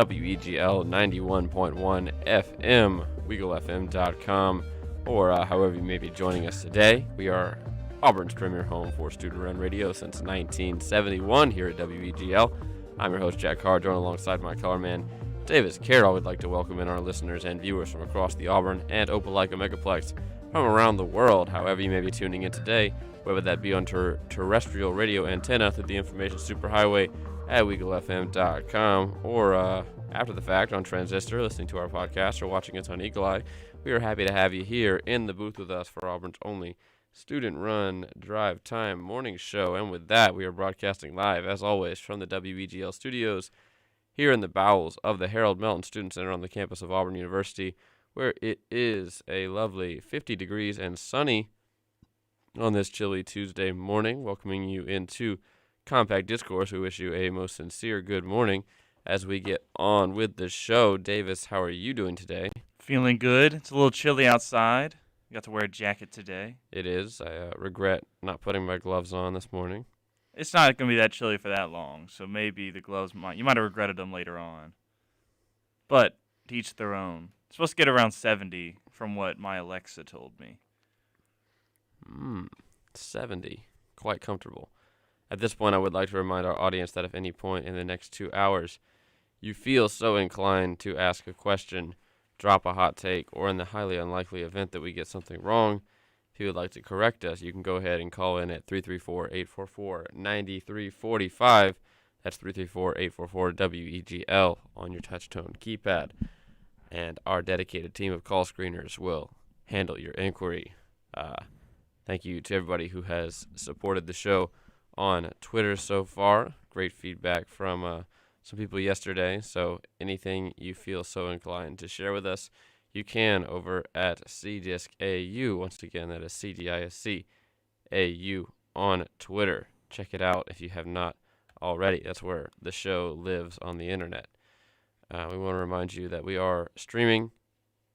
WEGL 91.1 FM, WeGLFM.com, or however you may be joining us today. We are Auburn's premier home for student-run radio since 1971 here at WEGL. I'm your host, Jack Carr, joined alongside my colorman, Davis Carroll. We'd like to welcome in our listeners and viewers from across the Auburn and Opelika Megaplex from around the world, however you may be tuning in today, whether that be on terrestrial radio antenna through the information superhighway at WeGLFM.com or after the fact on Transistor, listening to our podcast or watching us on Eagle Eye. We are happy to have you here in the booth with us for Auburn's only student-run drive time morning show. And with that, we are broadcasting live, as always, from the WEGL studios here in the bowels of the Harold Melton Student Center on the campus of Auburn University, where it is a lovely 50 degrees and sunny on this chilly Tuesday morning. Welcoming you into Compact Discourse. We wish you a most sincere good morning as we get on with the show. Davis, how are you doing today? Feeling good. It's a little chilly outside. Got to wear a jacket today. It is. I regret not putting my gloves on this morning. It's not going to be that chilly for that long, so maybe the gloves you might have regretted them later on. But to each their own. It's supposed to get around 70 from what my Alexa told me. 70. Quite comfortable. At this point, I would like to remind our audience that if any point in the next 2 hours you feel so inclined to ask a question, drop a hot take, or in the highly unlikely event that we get something wrong, if you would like to correct us, you can go ahead and call in at 334-844-9345. That's 334-844-WEGL on your touch-tone keypad. And our dedicated team of call screeners will handle your inquiry. Thank you to everybody who has supported the show on Twitter so far. Great feedback from some people yesterday. So anything you feel so inclined to share with us, you can over at CDiscAU. Once again, that is CDISCAU on Twitter. Check it out if you have not already. That's where the show lives on the internet. We want to remind you that we are streaming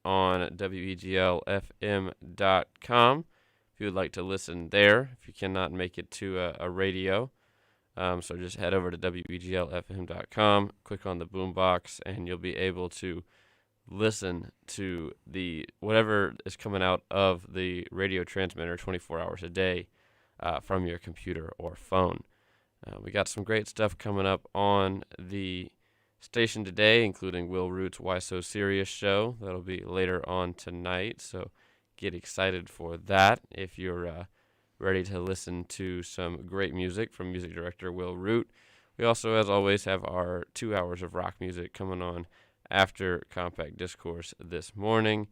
on WEGLFM.com. If you would like to listen there, if you cannot make it to a radio, so just head over to WEGLFM.com, click on the boombox, and you'll be able to listen to whatever is coming out of the radio transmitter 24 hours a day from your computer or phone. We got some great stuff coming up on the station today, including Will Root's Why So Serious show. That'll be later on tonight, so get excited for that if you're ready to listen to some great music from music director Will Root. We also, as always, have our 2 hours of rock music coming on after Compact Discourse this morning.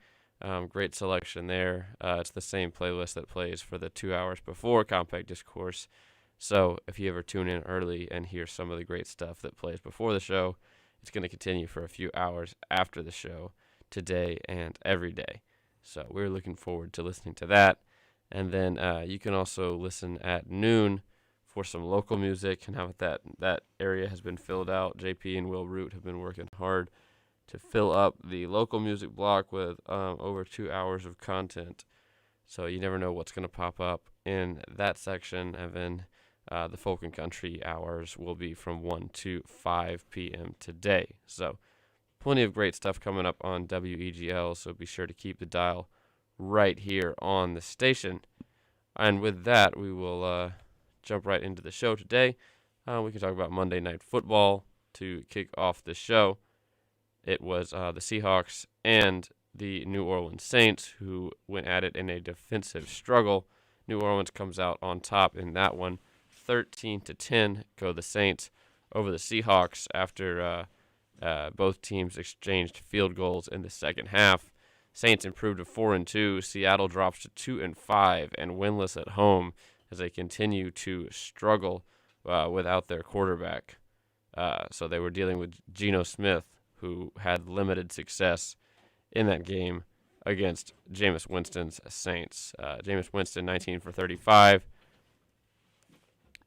Great selection there. It's the same playlist that plays for the 2 hours before Compact Discourse. So if you ever tune in early and hear some of the great stuff that plays before the show, it's going to continue for a few hours after the show today and every day. So we're looking forward to listening to that. And then you can also listen at noon for some local music. And how that area has been filled out. JP and Will Root have been working hard to fill up the local music block with over 2 hours of content. So you never know what's going to pop up in that section. And then the folk and country hours will be from 1 to 5 p.m. today. So plenty of great stuff coming up on WEGL, so be sure to keep the dial right here on the station. And with that, we will jump right into the show today. We can talk about Monday Night Football to kick off the show. It was the Seahawks and the New Orleans Saints who went at it in a defensive struggle. New Orleans comes out on top in that one. 13-10 go the Saints over the Seahawks after both teams exchanged field goals in the second half. Saints improved to 4-2. Seattle drops to 2-5 and winless at home as they continue to struggle without their quarterback. So they were dealing with Geno Smith, who had limited success in that game against Jameis Winston's Saints. Jameis Winston, 19 for 35,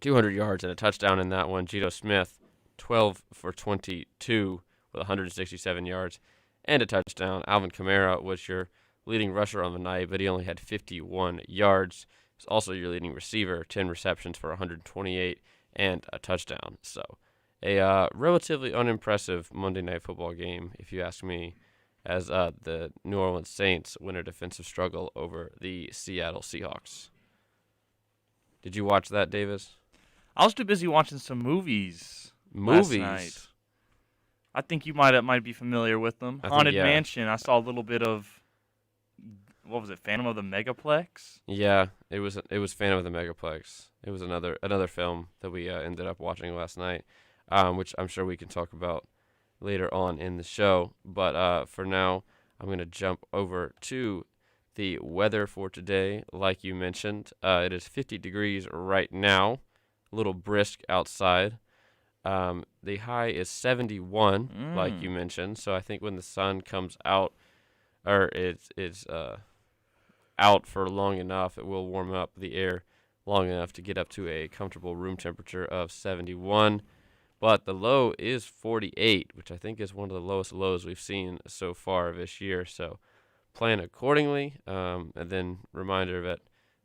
200 yards and a touchdown in that one. Geno Smith, 12 for 22 with 167 yards and a touchdown. Alvin Kamara was your leading rusher on the night, but he only had 51 yards. He's also your leading receiver, 10 receptions for 128 and a touchdown. So a relatively unimpressive Monday Night Football game, if you ask me, as the New Orleans Saints win a defensive struggle over the Seattle Seahawks. Did you watch that, Davis? I was too busy watching some movies. Movies. Last night. I think you might be familiar with them. I think, Haunted yeah. Mansion. I saw a little bit of. What was it? Phantom of the Megaplex. Yeah, it was Phantom of the Megaplex. It was another film that we ended up watching last night, which I'm sure we can talk about later on in the show. But for now, I'm gonna jump over to the weather for today. Like you mentioned, it is 50 degrees right now, a little brisk outside. The high is 71, like you mentioned. So I think when the sun comes out, or it's out for long enough, it will warm up the air long enough to get up to a comfortable room temperature of 71. But the low is 48, which I think is one of the lowest lows we've seen so far this year. So plan accordingly. And then reminder that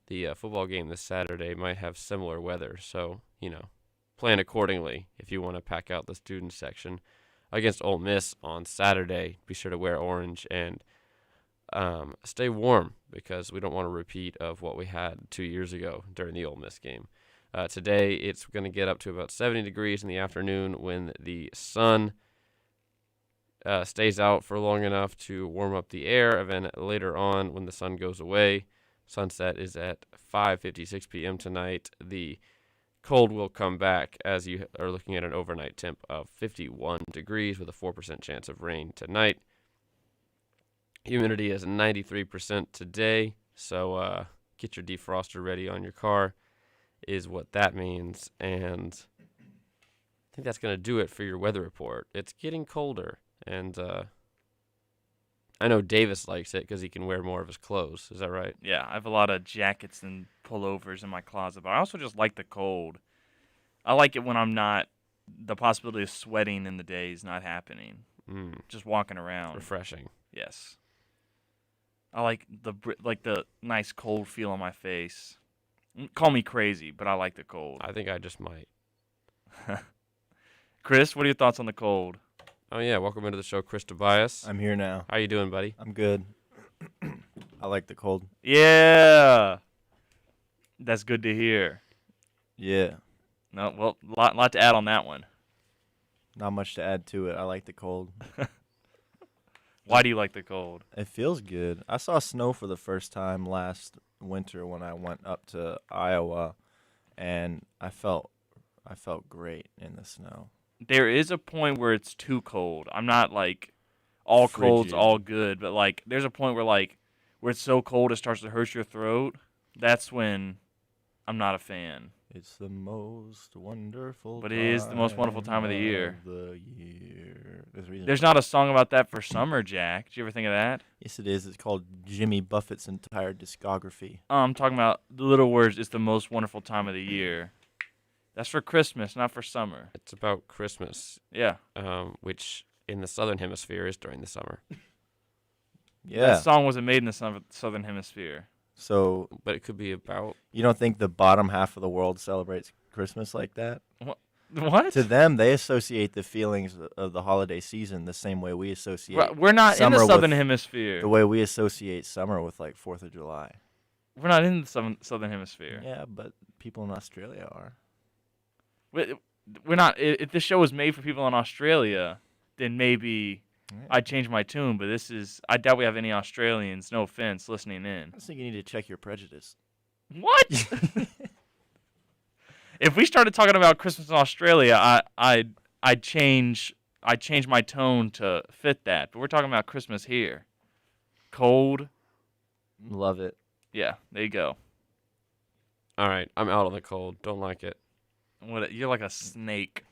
the football game this Saturday might have similar weather. So, plan accordingly if you want to pack out the student section against Ole Miss on Saturday. Be sure to wear orange and stay warm, because we don't want a repeat of what we had 2 years ago during the Ole Miss game. Today, it's going to get up to about 70 degrees in the afternoon when the sun stays out for long enough to warm up the air. And then later on, when the sun goes away, sunset is at 5:56 p.m. tonight. The cold will come back as you are looking at an overnight temp of 51 degrees with a 4% chance of rain tonight. Humidity is 93% today, so get your defroster ready on your car is what that means. And I think that's going to do it for your weather report. It's getting colder, and I know Davis likes it because he can wear more of his clothes. Is that right? Yeah, I have a lot of jackets and pullovers in my closet, but I also just like the cold. I like it when the possibility of sweating in the day is not happening. Just walking around. Refreshing. Yes. I like the nice cold feel on my face. Call me crazy, but I like the cold. I think I just might. Chris, what are your thoughts on the cold? Oh, yeah. Welcome into the show, Chris Tobias. I'm here now. How you doing, buddy? I'm good. I like the cold. Yeah. That's good to hear. Yeah. No, well, lot to add on that one. Not much to add to it. I like the cold. Why do you like the cold? It feels good. I saw snow for the first time last winter when I went up to Iowa, and I felt great in the snow. There is a point where it's too cold. I'm not like all Frigid. cold's all good, but like there's a point where it's so cold it starts to hurt your throat. That's when I'm not a fan. It's the most wonderful But it is the most wonderful time of the year. There's Not a song about that for summer, Jack. Did you ever think of that? Yes, it is. It's called Jimmy Buffett's entire discography. I'm talking about the little words. It's the most wonderful time of the year. That's for Christmas, not for summer. It's about Christmas, Yeah. which in the southern hemisphere is during the summer. Yeah. That song wasn't made in the southern hemisphere. So But it could be about... you don't think the bottom half of the world celebrates Christmas like that? What? To them, they associate the feelings of the holiday season the same way we associate We're not in summer the southern with- hemisphere. the way we associate summer with like 4th of July. We're not in the southern hemisphere. Yeah, but people in Australia are. We're not. If this show was made for people in Australia, then maybe Yeah. I'd change my tune. But I doubt we have any Australians, no offense, listening in. I just think you need to check your prejudice. What? If we started talking about Christmas in Australia, I'd change my tone to fit that. But we're talking about Christmas here. Cold. Love it. Yeah, there you go. All right, I'm out of the cold. Don't like it. You're like a snake,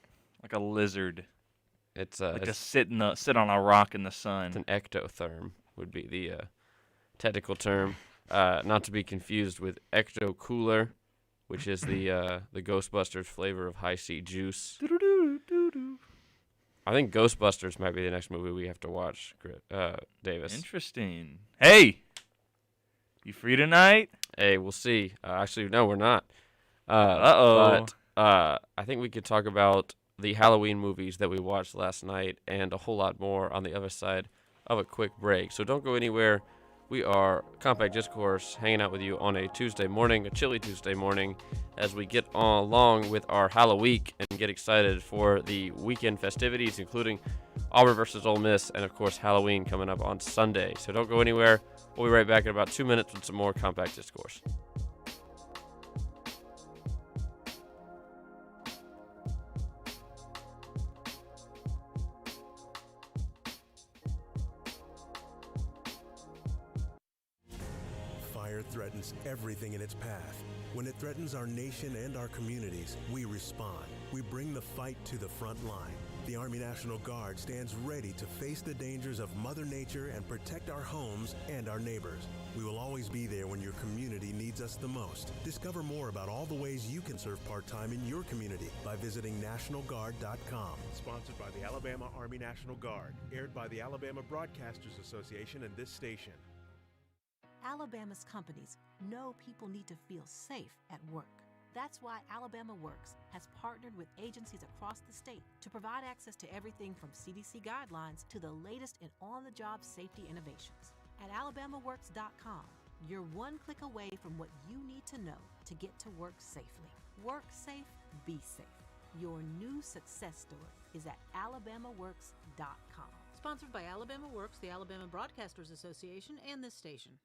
like a lizard. It's Like it's, just sit on a rock in the sun. it's an ectotherm would be the technical term. Not to be confused with ecto cooler, which is the Ghostbusters flavor of high C juice. I think Ghostbusters might be the next movie we have to watch, Davis. Interesting. Hey, you free tonight? Hey, we'll see. Actually, no, we're not. Uh-oh. But I think we could talk about the Halloween movies that we watched last night, and a whole lot more on the other side of a quick break. So don't go anywhere. We are Compact Discourse, hanging out with you on a Tuesday morning, a chilly Tuesday morning, as we get along with our Halloween and get excited for the weekend festivities, including Auburn versus Ole Miss, and of course Halloween coming up on Sunday. So don't go anywhere. We'll be right back in about 2 minutes with some more Compact Discourse. Fire threatens everything in its path. When it threatens our nation and our communities, we respond. We bring the fight to the front line. The Army National Guard stands ready to face the dangers of Mother Nature and protect our homes and our neighbors. We will always be there when your community needs us the most. Discover more about all the ways you can serve part-time in your community by visiting nationalguard.com. Sponsored by the Alabama Army National Guard. Aired by the Alabama Broadcasters Association and this station. Alabama's companies know people need to feel safe at work. That's why Alabama Works has partnered with agencies across the state to provide access to everything from CDC guidelines to the latest in on-the-job safety innovations. At alabamaworks.com, you're one click away from what you need to know to get to work safely. Work safe, be safe. Your new success story is at alabamaworks.com. Sponsored by Alabama Works, the Alabama Broadcasters Association, and this station.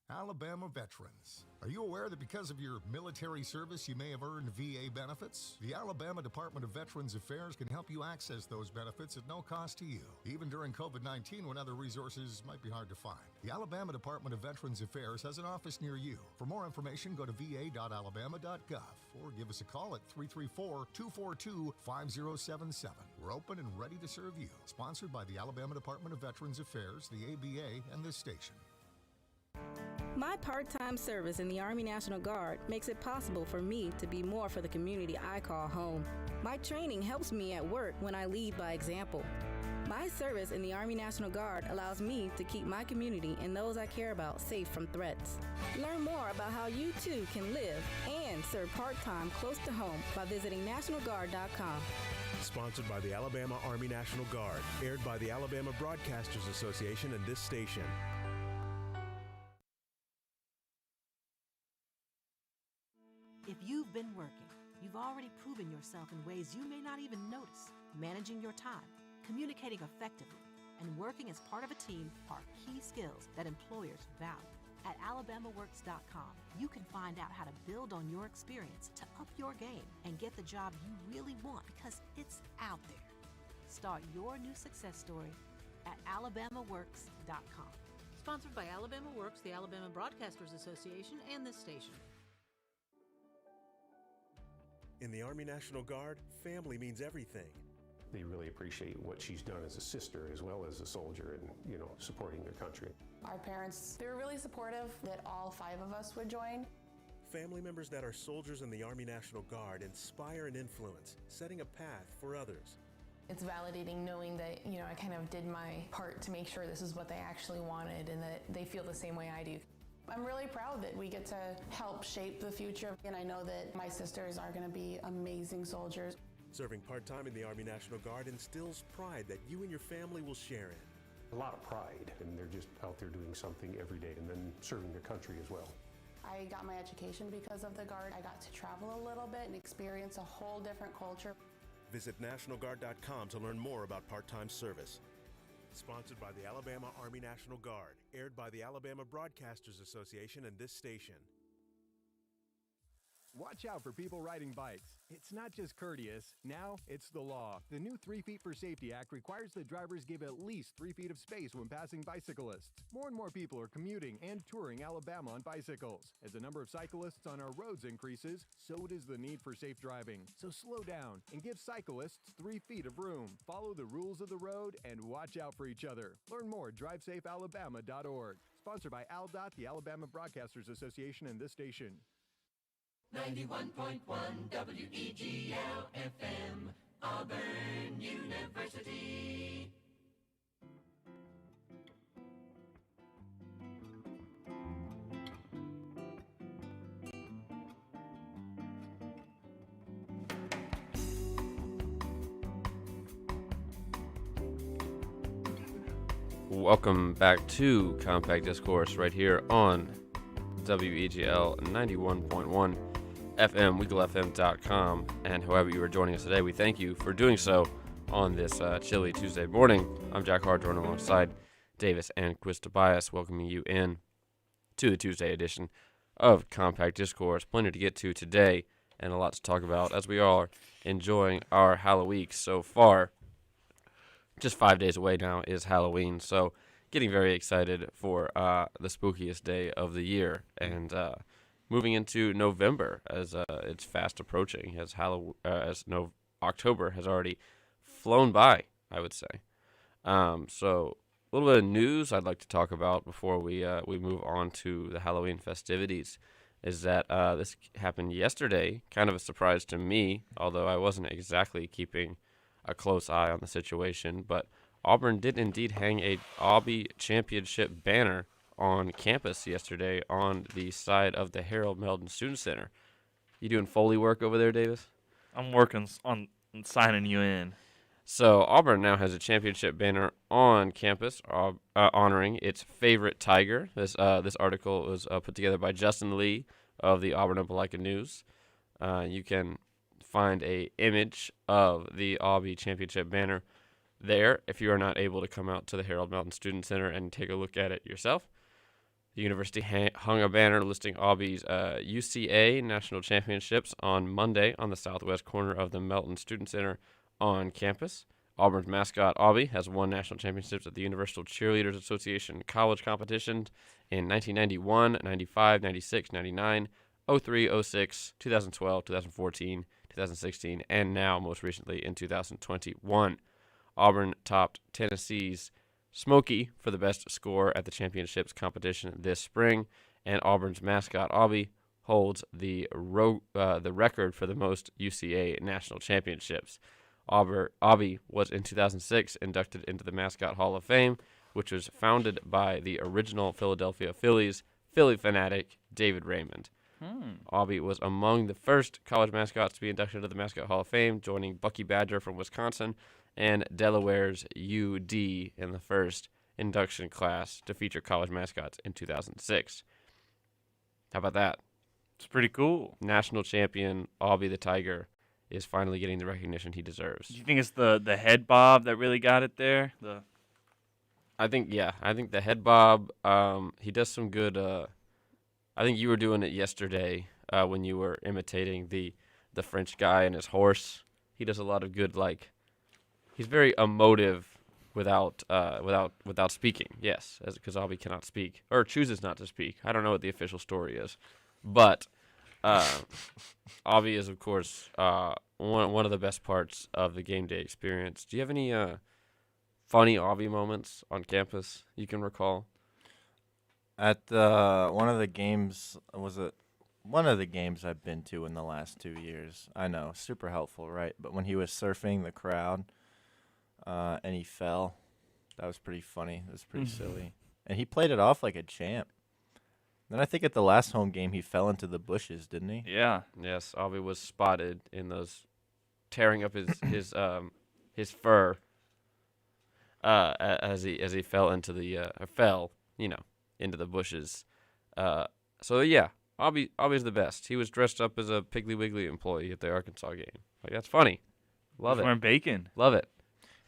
Alabama veterans. Are you aware that because of your military service you may have earned VA benefits? The Alabama Department of Veterans Affairs can help you access those benefits at no cost to you, even during COVID-19 when other resources might be hard to find. The Alabama Department of Veterans Affairs has an office near you. For more information, go to va.alabama.gov or give us a call at 334-242-5077. We're open and ready to serve you. Sponsored by the Alabama Department of Veterans Affairs, the ABA, and this station. My part-time service in the Army National Guard makes it possible for me to be more for the community I call home. My training helps me at work when I lead by example. My service in the Army National Guard allows me to keep my community and those I care about safe from threats. Learn more about how you too can live and serve part-time close to home by visiting nationalguard.com. Sponsored by the Alabama Army National Guard. Aired by the Alabama Broadcasters Association and this station. If you've been working, you've already proven yourself in ways you may not even notice. Managing your time, communicating effectively, and working as part of a team are key skills that employers value. At alabamaworks.com, you can find out how to build on your experience to up your game and get the job you really want because it's out there. Start your new success story at alabamaworks.com. Sponsored by Alabama Works, the Alabama Broadcasters Association, and this station. In the Army National Guard, family means everything. They really appreciate what she's done as a sister as well as a soldier and, supporting their country. Our parents, they were really supportive that all 5 of us would join. Family members that are soldiers in the Army National Guard inspire and influence, setting a path for others. It's validating knowing that, I kind of did my part to make sure this is what they actually wanted and that they feel the same way I do. I'm really proud that we get to help shape the future, and I know that my sisters are going to be amazing soldiers. Serving part-time in the Army National Guard instills pride that you and your family will share in. A lot of pride, and they're just out there doing something every day and then serving their country as well. I got my education because of the Guard. I got to travel a little bit and experience a whole different culture. Visit nationalguard.com to learn more about part-time service. Sponsored by the Alabama Army National Guard. Aired by the Alabama Broadcasters Association and this station. Watch out for people riding bikes. It's not just courteous. Now it's the law. The new 3 Feet for Safety Act requires that drivers give at least 3 feet of space when passing bicyclists. More and more people are commuting and touring Alabama on bicycles. As the number of cyclists on our roads increases, so does the need for safe driving. So slow down and give cyclists 3 feet of room. Follow the rules of the road and watch out for each other. Learn more at drivesafealabama.org. Sponsored by ALDOT, the Alabama Broadcasters Association, and this station. 91.1 WEGL FM, Auburn University. Welcome back to Compact Discourse right here on WEGL 91.1 FM, WEGLFM.com, and however you are joining us today, we thank you for doing so on this chilly Tuesday morning. I'm Jack Hardrawn alongside Davis and Quiz Tobias, welcoming you in to the Tuesday edition of Compact Discourse. Plenty to get to today and a lot to talk about as we are enjoying our Halloween so far. Just 5 days away now is Halloween, so getting very excited for the spookiest day of the year, and moving into November as it's fast approaching, as October has already flown by, I would say. So a little bit of news I'd like to talk about before we move on to the Halloween festivities is that this happened yesterday, kind of a surprise to me, although I wasn't exactly keeping a close eye on the situation, but Auburn did indeed hang a Aubie championship banner on campus yesterday on the side of the Harold Meldon Student Center. You doing Foley work over there, Davis? I'm working on signing you in. So Auburn now has a championship banner on campus honoring its favorite Tiger. This article was put together by Justin Lee of the Auburn Opelika News. You can find a image of the Aubie championship banner there if you are not able to come out to the Harold Meldon Student Center and take a look at it yourself. The university hung a banner listing Aubie's UCA National Championships on Monday on the southwest corner of the Melton Student Center on campus. Auburn's mascot, Aubie, has won national championships at the Universal Cheerleaders Association college competitions in 1991, 95, 96, 99, 03, 06, 2012, 2014, 2016, and now most recently in 2021. Auburn topped Tennessee's Smoky for the best score at the championships competition this spring, and Auburn's mascot, Aubie, holds the record for the most UCA national championships. Aubie was in 2006 inducted into the Mascot Hall of Fame, which was founded by the original Philadelphia Phillies Philly fanatic David Raymond. Aubie was among the first college mascots to be inducted into the Mascot Hall of Fame, joining Bucky Badger from Wisconsin and Delaware's UD in the first induction class to feature college mascots in 2006. How about that? It's pretty cool. National champion Aubie the Tiger is finally getting the recognition he deserves. Do you think it's the head bob that really got it there? I think the head bob, he does some good. I think you were doing it yesterday when you were imitating the French guy and his horse. He does a lot of good, he's very emotive without speaking. Yes, because Aubie cannot speak or chooses not to speak. I don't know what the official story is, but Aubie is of course one of the best parts of the game day experience. Do you have any funny Aubie moments on campus you can recall? At one of the games I've been to in the last 2 years. I know, super helpful, right? But when he was surfing the crowd, and he fell, that was pretty funny. It was pretty silly, and he played it off like a champ. Then I think at the last home game he fell into the bushes, didn't he? Yeah. Yes, Aubie was spotted in those tearing up his fur as he fell into the into the bushes. So yeah, Aubie's the best. He was dressed up as a Piggly Wiggly employee at the Arkansas game. That's funny. Love it. Wearing bacon. Love it.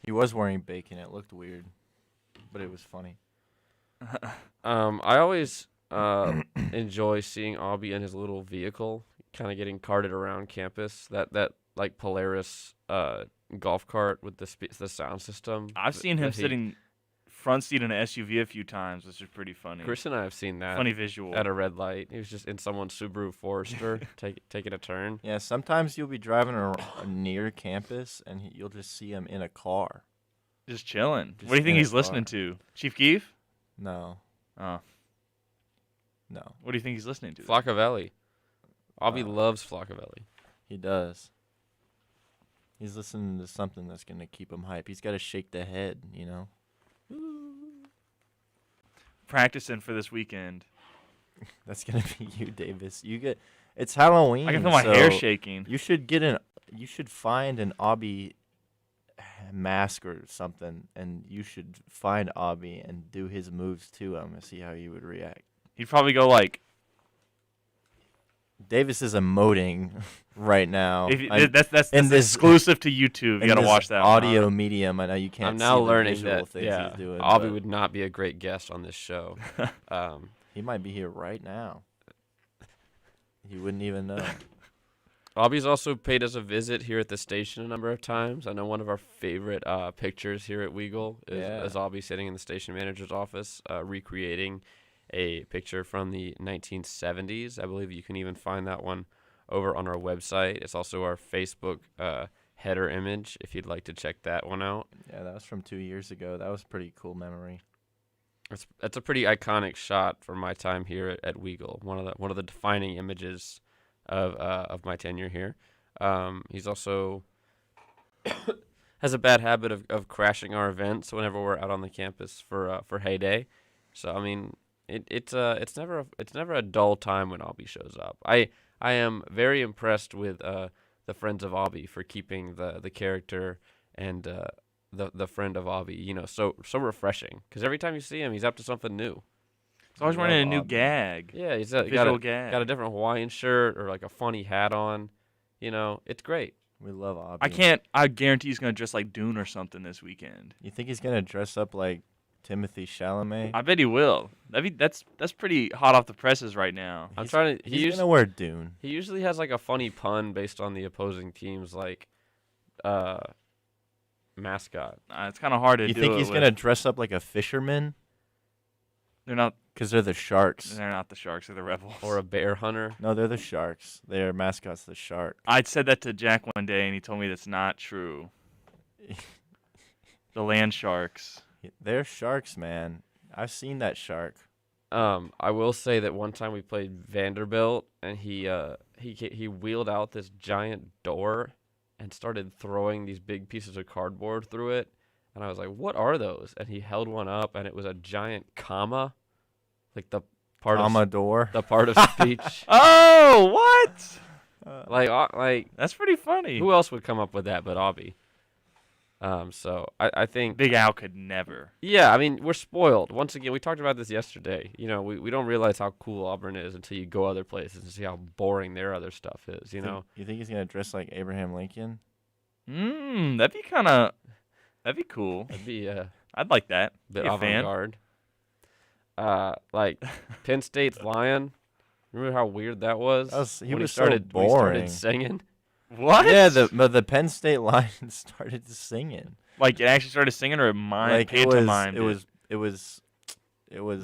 He was wearing bacon. It looked weird, but it was funny. I always enjoy seeing Aubie in his little vehicle, kind of getting carted around campus. That like Polaris golf cart with the sound system. I've seen him sitting front seat in an SUV a few times, which is pretty funny. Chris and I have seen that. Funny visual. At a red light. He was just in someone's Subaru Forester taking a turn. Yeah, sometimes you'll be driving near campus and you'll just see him in a car. Just chilling. What do you think he's listening to? Chief Keef? No. Oh. No. What do you think he's listening to? Flockavelli. Aubie loves Flockavelli. He does. He's listening to something that's going to keep him hype. He's got to shake the head, Practicing for this weekend. That's going to be you, Davis. It's Halloween. I can feel my hair shaking. You should find an Aubie mask or something, and you should find Obby and do his moves to him and see how he would react. He'd probably go like. Davis is emoting right now. That's exclusive to YouTube. You gotta watch that audio one. medium. I know you can't. I'm now see learning the visual that things he's doing. Obby would not be a great guest on this show. He might be here right now. He wouldn't even know. Obby's also paid us a visit here at the station a number of times. I know one of our favorite pictures here at WEGL is Obby sitting in the station manager's office recreating a picture from the 1970s. I believe you can even find that one over on our website. It's also our Facebook header image if you'd like to check that one out. Yeah, that was from 2 years ago. That was a pretty cool memory. That's a pretty iconic shot from my time here at WEGL. One of the defining images of my tenure here. He's also has a bad habit of crashing our events whenever we're out on the campus for Heyday. So I mean, it's never a dull time when Obby shows up. I am very impressed with the Friends of Obby for keeping the character and the friend of Obby, so refreshing. Because every time you see him, he's up to something new. He's always wearing a new gag. Yeah, he's got a different Hawaiian shirt or like a funny hat on. It's great. We love Obby. I guarantee he's gonna dress like Dune or something this weekend. You think he's gonna dress up like Timothy Chalamet? I bet he will. That's pretty hot off the presses right now. He's gonna wear Dune. He usually has like a funny pun based on the opposing team's like mascot. It's kind of hard to do. You think he's gonna dress up like a fisherman? They're not, because they're the Sharks. They're not the Sharks. They're the Rebels. Or a bear hunter. No, they're the Sharks. Their mascot's the shark. I said that to Jack one day, and he told me that's not true. The land sharks. They're sharks, man. I've seen that shark. I will say that one time we played Vanderbilt, and he wheeled out this giant door and started throwing these big pieces of cardboard through it. And I was like, "What are those?" And he held one up, and it was a giant comma, like the part Commodore. The part of speech. Oh, what? Like that's pretty funny. Who else would come up with that but Obby? So I think Big Al could never. Yeah, I mean, we're spoiled. Once again, we talked about this yesterday. We don't realize how cool Auburn is until you go other places and see how boring their other stuff is. You think he's gonna dress like Abraham Lincoln? That'd be cool. That'd be I'd like that. Bit avant-garde. Like Penn State's Lion. Remember how weird that was? He was started, so boring. He started singing. What? Yeah, the Penn State Lions started singing. Like it actually started singing, or it was.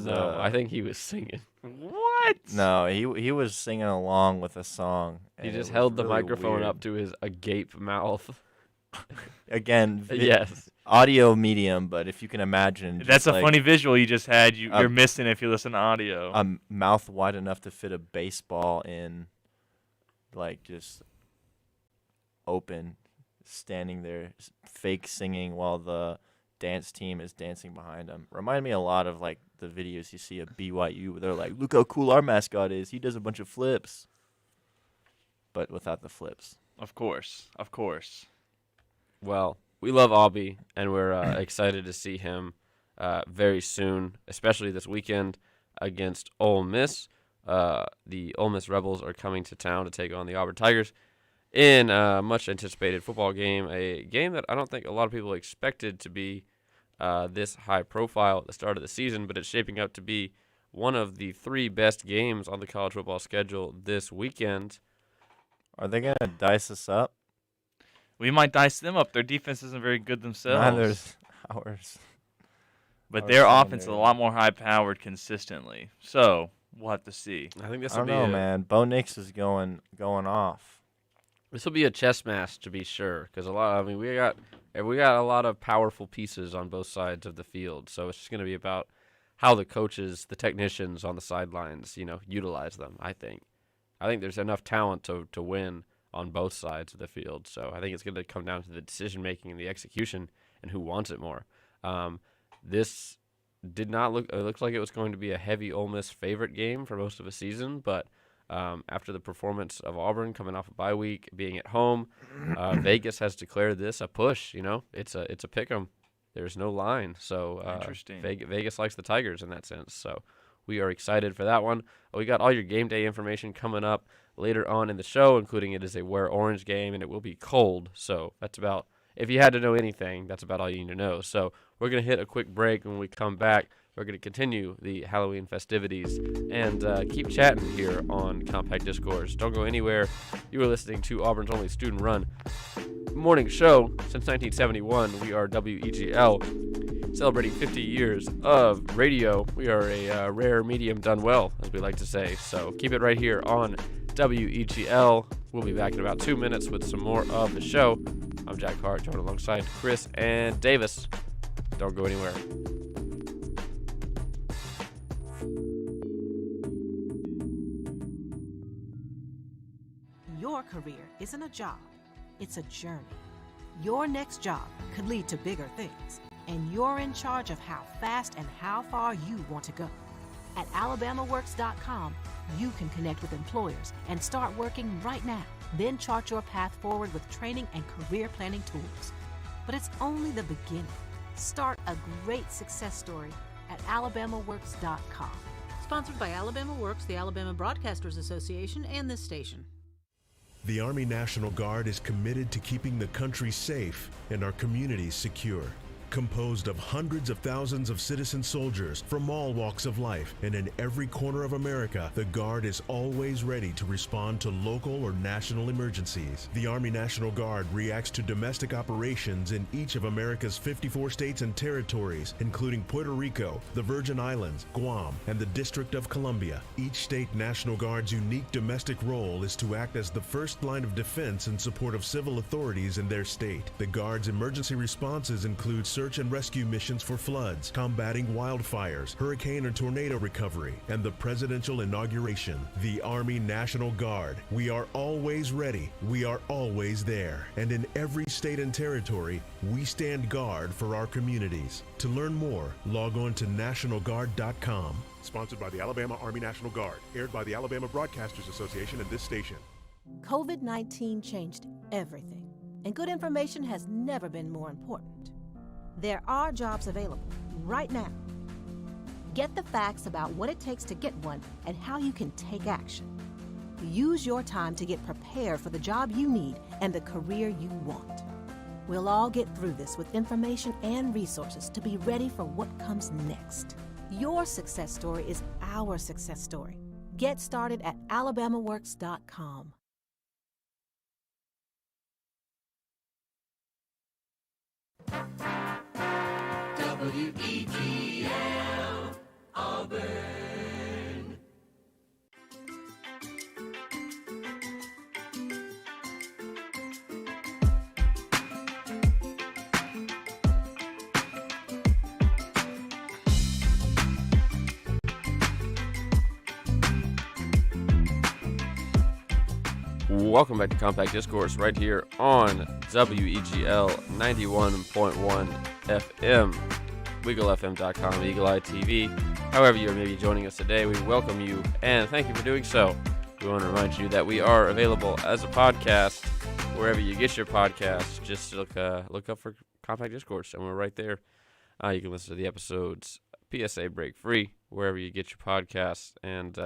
No, I think he was singing. What? No, he was singing along with a song. He just held the microphone up to his agape mouth. Again, yes, audio medium, but if you can imagine, that's a funny visual you just had. You're missing if you listen to audio. A mouth wide enough to fit a baseball in, like just open, standing there, fake singing while the dance team is dancing behind him. Remind me a lot of like the videos you see at BYU where they're like, "Look how cool our mascot is. He does a bunch of flips," but without the flips. Of course. Well, we love Obby, and we're excited to see him very soon, especially this weekend against Ole Miss. The Ole Miss Rebels are coming to town to take on the Auburn Tigers in a much-anticipated football game, a game that I don't think a lot of people expected to be this high profile at the start of the season, but it's shaping up to be one of the 3 best games on the college football schedule this weekend. Are they going to dice us up? We might dice them up. Their defense isn't very good themselves. Neither's ours. But their offense is a lot more high-powered consistently. So we'll have to see. I think this I will don't be know, man. Bo Nix is going off. This will be a chess match to be sure, because we got a lot of powerful pieces on both sides of the field. So it's just going to be about how the coaches, the technicians on the sidelines, utilize them. I think there's enough talent to win on both sides of the field. So I think it's going to come down to the decision-making and the execution and who wants it more. This did not look – it looks like it was going to be a heavy Ole Miss favorite game for most of the season, but After the performance of Auburn coming off a bye week, being at home, Vegas has declared this a push. It's a pick 'em. There's no line, so Interesting. Vegas likes the Tigers in that sense. So we are excited for that one. We got all your game day information coming up later on in the show, including it is a Wear Orange game, and it will be cold. So that's about, if you had to know anything, that's about all you need to know. So we're going to hit a quick break. When we come back, we're going to continue the Halloween festivities and keep chatting here on Compact Discourse. Don't go anywhere. You are listening to Auburn's only student-run morning show since 1971. We are WEGL, celebrating 50 years of radio. We are a rare medium done well, as we like to say. So keep it right here on WEGL. We'll be back in about 2 minutes with some more of the show. I'm Jack Hart, joined alongside Chris and Davis. Don't go anywhere. Your career isn't a job, it's a journey. Your next job could lead to bigger things, and you're in charge of how fast and how far you want to go. At alabamaworks.com, you can connect with employers and start working right now. Then chart your path forward with training and career planning tools. But it's only the beginning. Start a great success story at alabamaworks.com. Sponsored by Alabama Works, the Alabama Broadcasters Association, and this station. The Army National Guard is committed to keeping the country safe and our communities secure. Composed of hundreds of thousands of citizen soldiers from all walks of life and in every corner of America, the Guard is always ready to respond to local or national emergencies. The Army National Guard reacts to domestic operations in each of America's 54 states and territories, including Puerto Rico, the Virgin Islands, Guam, and the District of Columbia. Each state National Guard's unique domestic role is to act as the first line of defense in support of civil authorities in their state. The Guard's emergency responses include search and rescue missions for floods, combating wildfires, hurricane and tornado recovery, and the presidential inauguration. The Army National Guard. We are always ready. We are always there. And in every state and territory, we stand guard for our communities. To learn more, log on to nationalguard.com. Sponsored by the Alabama Army National Guard. Aired by the Alabama Broadcasters Association and this station. COVID-19 changed everything, and good information has never been more important. There are jobs available right now. Get the facts about what it takes to get one and how you can take action. Use your time to get prepared for the job you need and the career you want. We'll all get through this with information and resources to be ready for what comes next. Your success story is our success story. Get started at alabamaworks.com. WEGL Auburn. Welcome back to Compact Discourse right here on WEGL 91.1 FM, WeagleFM.com, Eagle Eye TV. However you may be joining us today, we welcome you and thank you for doing so. We want to remind you that we are available as a podcast wherever you get your podcasts. Just look up for Compact Discourse, and we're right there. You can listen to the episodes PSA break free wherever you get your podcasts, and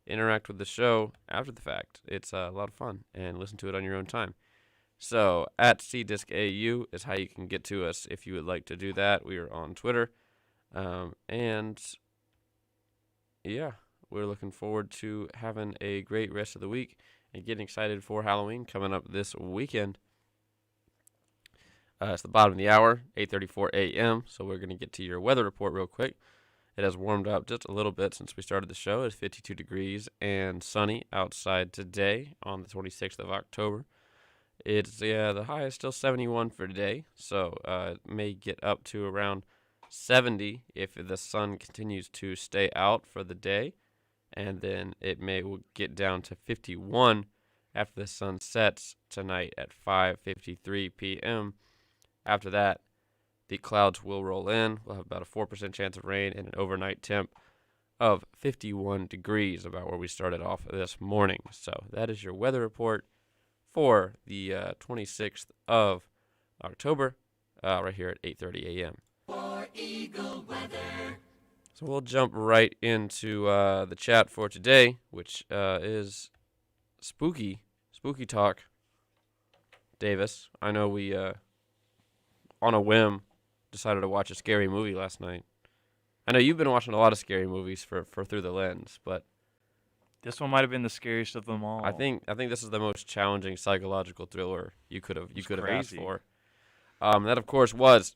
interact with the show after the fact. It's a lot of fun, and listen to it on your own time. So, at CDiscAU is how you can get to us if you would like to do that. We are on Twitter. And, yeah, we're looking forward to having a great rest of the week and getting excited for Halloween coming up this weekend. It's the bottom of the hour, 8:34 a.m., so we're going to get to your weather report real quick. It has warmed up just a little bit since we started the show. It's 52 degrees and sunny outside today on the 26th of October. It's the high is still 71 for today, so it may get up to around 70 if the sun continues to stay out for the day, and then it may get down to 51 after the sun sets tonight at 5:53 p.m. After that, the clouds will roll in. We'll have about a 4% chance of rain and an overnight temp of 51 degrees, about where we started off this morning. So that is your weather report for the 26th of October, right here at 8:30 a.m. For Eagle Weather. So we'll jump right into the chat for today, which is spooky talk. Davis, I know we, on a whim, decided to watch a scary movie last night. I know you've been watching a lot of scary movies for Through the Lens, but this one might have been the scariest of them all. I think this is the most challenging psychological thriller you could have asked for. That of course was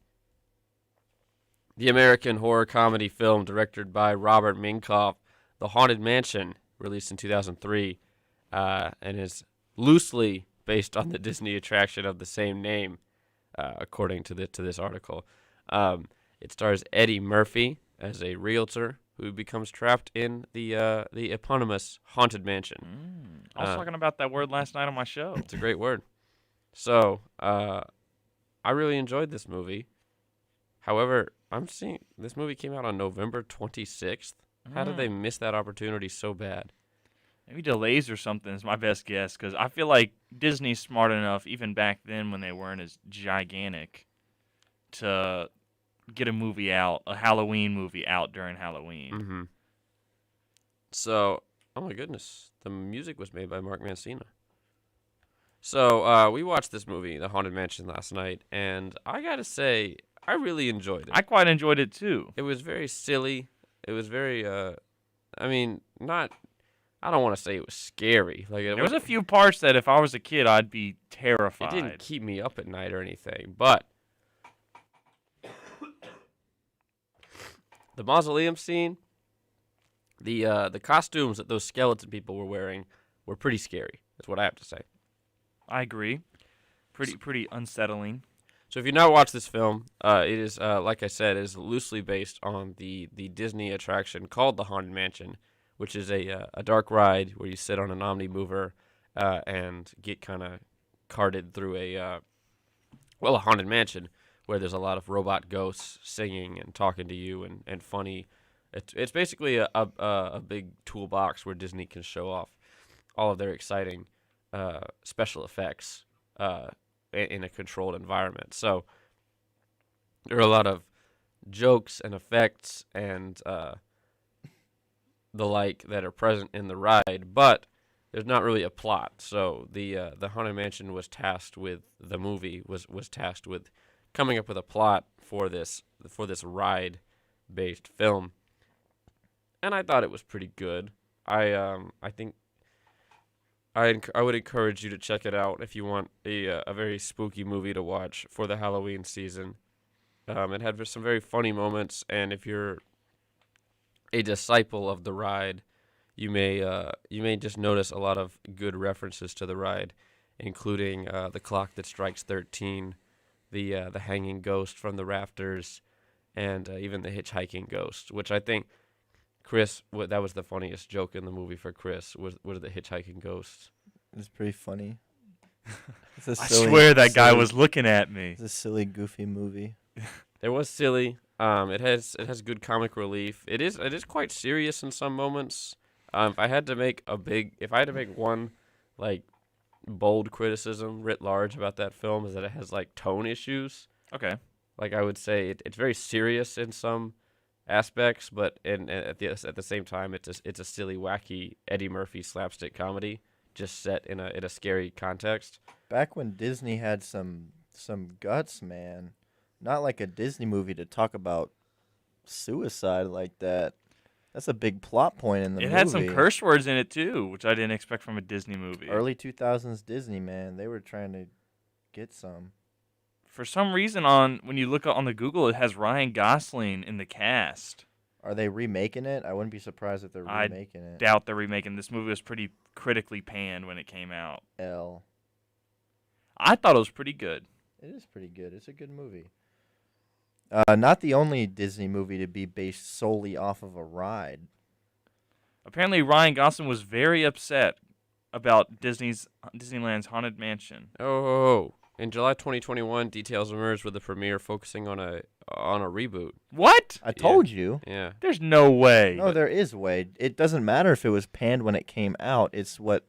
the American horror comedy film directed by Robert Minkoff, The Haunted Mansion, released in 2003, and is loosely based on the Disney attraction of the same name, according to this article. It stars Eddie Murphy as a realtor who becomes trapped in the eponymous Haunted Mansion. I was talking about that word last night on my show. It's a great word. So, I really enjoyed this movie. However, I'm seeing this movie came out on November 26th. How did they miss that opportunity so bad? Maybe delays or something is my best guess, because I feel like Disney's smart enough, even back then when they weren't as gigantic, to get a movie out, a Halloween movie out during Halloween. Mm-hmm. So, oh my goodness, the music was made by Mark Mancina. So, we watched this movie, The Haunted Mansion, last night, and I gotta say, I really enjoyed it. I quite enjoyed it too. It was very silly. It was very, I mean, not, I don't want to say it was scary. Like there was a few parts that if I was a kid, I'd be terrified. It didn't keep me up at night or anything, but the mausoleum scene, the costumes that those skeleton people were wearing were pretty scary. That's what I have to say. I agree. Pretty unsettling. So if you've not watched this film, it is, like I said, is loosely based on the Disney attraction called the Haunted Mansion, which is a dark ride where you sit on an omni-mover and get kind of carted through a haunted mansion where there's a lot of robot ghosts singing and talking to you and funny. It's basically a big toolbox where Disney can show off all of their exciting special effects in a controlled environment. So there are a lot of jokes and effects and the like that are present in the ride, but there's not really a plot. So the Haunted Mansion was tasked with the movie was tasked with coming up with a plot for this ride based film, and I thought it was pretty good. I think I would encourage you to check it out if you want a very spooky movie to watch for the Halloween season. It had some very funny moments, and if you're a disciple of the ride, you may just notice a lot of good references to the ride, including the clock that strikes 13, the hanging ghost from the rafters, and even the hitchhiking ghost, which I think Chris, that was the funniest joke in the movie for Chris, was the hitchhiking ghost. It's pretty funny. I swear that guy was looking at me. It's a silly, goofy movie. It was silly. It has good comic relief. It is quite serious in some moments. If I had to make one like bold criticism writ large about that film, is that it has like tone issues. Okay. Like I would say it's very serious in some aspects, but at the same time it's a silly, wacky Eddie Murphy slapstick comedy, just set in a scary context. Back when Disney had some guts, man. Not like a Disney movie to talk about suicide like that. That's a big plot point in the movie. It had some curse words in it too, which I didn't expect from a Disney movie. Early 2000s Disney, man, they were trying to get some. For some reason, when you look on the Google, it has Ryan Gosling in the cast. Are they remaking it? I wouldn't be surprised if they're remaking it. I doubt they're remaking. This movie was pretty critically panned when it came out. I thought it was pretty good. It is pretty good. It's a good movie. Not the only Disney movie to be based solely off of a ride. Apparently, Ryan Gosling was very upset about Disneyland's Haunted Mansion. Oh, In July 2021, details emerged with the premiere focusing on a reboot. What? I told you. Yeah. There's no way. No, there is a way. It doesn't matter if it was panned when it came out. It's the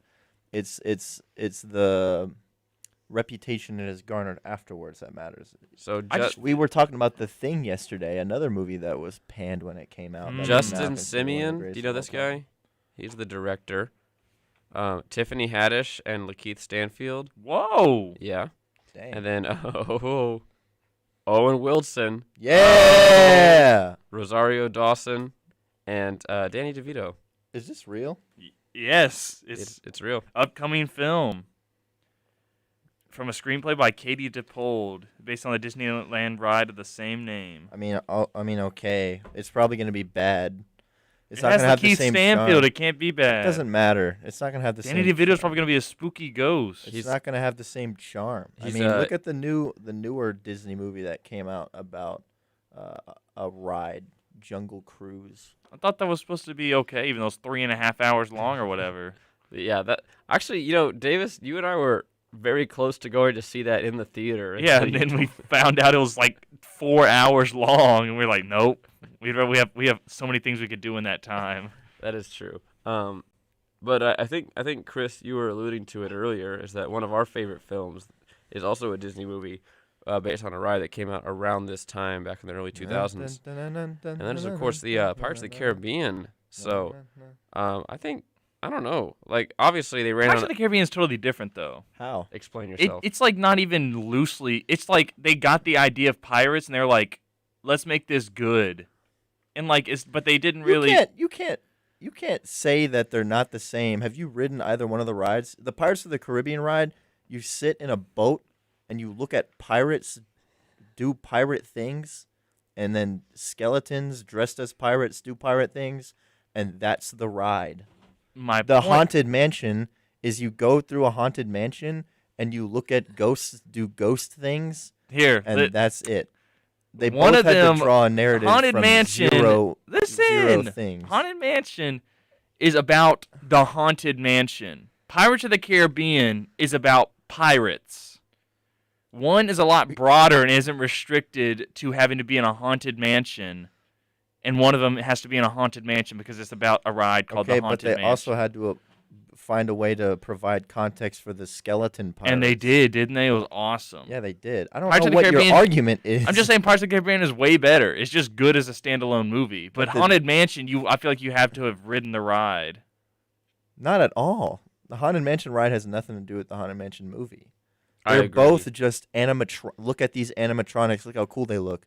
reputation it has garnered afterwards that matters. So we were talking about The Thing yesterday, another movie that was panned when it came out. Justin Simeon, do you know this guy? He's the director. Tiffany Haddish and Lakeith Stanfield. Whoa. Yeah. Dang. And then Owen Wilson. Yeah. Rosario Dawson and Danny DeVito. Is this real? Yes, it's real. Upcoming film from a screenplay by Katie Dippold, based on the Disneyland ride of the same name. I mean, okay. It's probably going to be bad. It's it not has going to have the Keith same Stanfield. charm. It can't be bad. It doesn't matter. It's not going to have the Danny same. DeVito's probably going to be a spooky ghost. It's not going to have the same charm. I He's, mean, look at the newer Disney movie that came out about a ride, Jungle Cruise. I thought that was supposed to be okay, even though it's 3.5 hours long or whatever. Yeah, that actually, Davis, you and I were very close to going to see that in the theater. Yeah, and then we found out it was like 4 hours long, and we were like, nope. We have so many things we could do in that time. That is true. But I think Chris, you were alluding to it earlier, is that one of our favorite films is also a Disney movie based on a ride that came out around this time back in the early 2000s. And then there's of course the Pirates of the Caribbean. So I don't know. Like obviously they ran. Pirates of the Caribbean is totally different though. How? Explain yourself. It's like not even loosely. It's like they got the idea of pirates and they're like, let's make this good. And like but they didn't really. You can't say that they're not the same. Have you ridden either one of the rides? The Pirates of the Caribbean ride, you sit in a boat and you look at pirates do pirate things, and then skeletons dressed as pirates do pirate things, and that's the ride. The Haunted Mansion is you go through a haunted mansion and you look at ghosts do ghost things. And that's it. They one both of had them, to draw a narrative Haunted from Mansion. zero Listen, things. Haunted Mansion is about the Haunted Mansion. Pirates of the Caribbean is about pirates. One is a lot broader and isn't restricted to having to be in a haunted mansion, and one of them has to be in a haunted mansion because it's about a ride called the Haunted Mansion. But they also had to find a way to provide context for the skeleton pirates. And they did, didn't they? It was awesome. Yeah, they did. I don't Pirates know of the what Caribbean, your argument is. I'm just saying Pirates of the Caribbean is way better. It's just good as a standalone movie. But Haunted Mansion, I feel like you have to have ridden the ride. Not at all. The Haunted Mansion ride has nothing to do with the Haunted Mansion movie. I They're agree. both just look at these animatronics. Look how cool they look.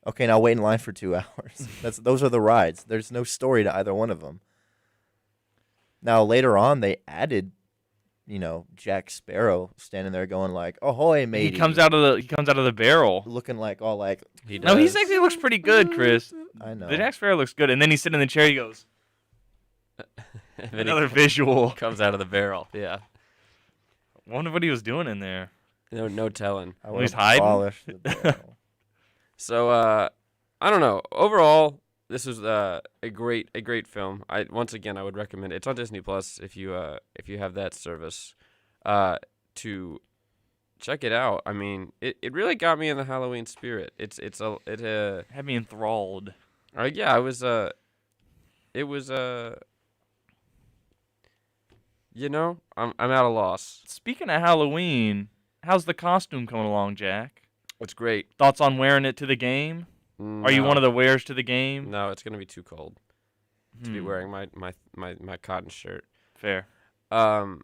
Okay, now wait in line for 2 hours. Those are the rides. There's no story to either one of them. Now later on, they added, Jack Sparrow standing there going like, "Ahoy, matey!" He comes out of the barrel, looking like all like. He does. No, he actually looks pretty good, Chris. I know. The Jack Sparrow looks good, and then he's sitting in the chair. He goes. Another visual comes out of the barrel. Yeah. Wonder what he was doing in there. No telling. He's hiding. So I don't know. Overall, this was a great film. Once again I would recommend it. It's on Disney Plus if you have that service to check it out. I mean, it really got me in the Halloween spirit. It had me enthralled. Yeah, it was I'm at a loss. Speaking of Halloween, how's the costume coming along, Jack? It's great. Thoughts on wearing it to the game? No. Are you one of the wearers to the game? No, it's gonna be too cold to be wearing my cotton shirt. Fair. Okay,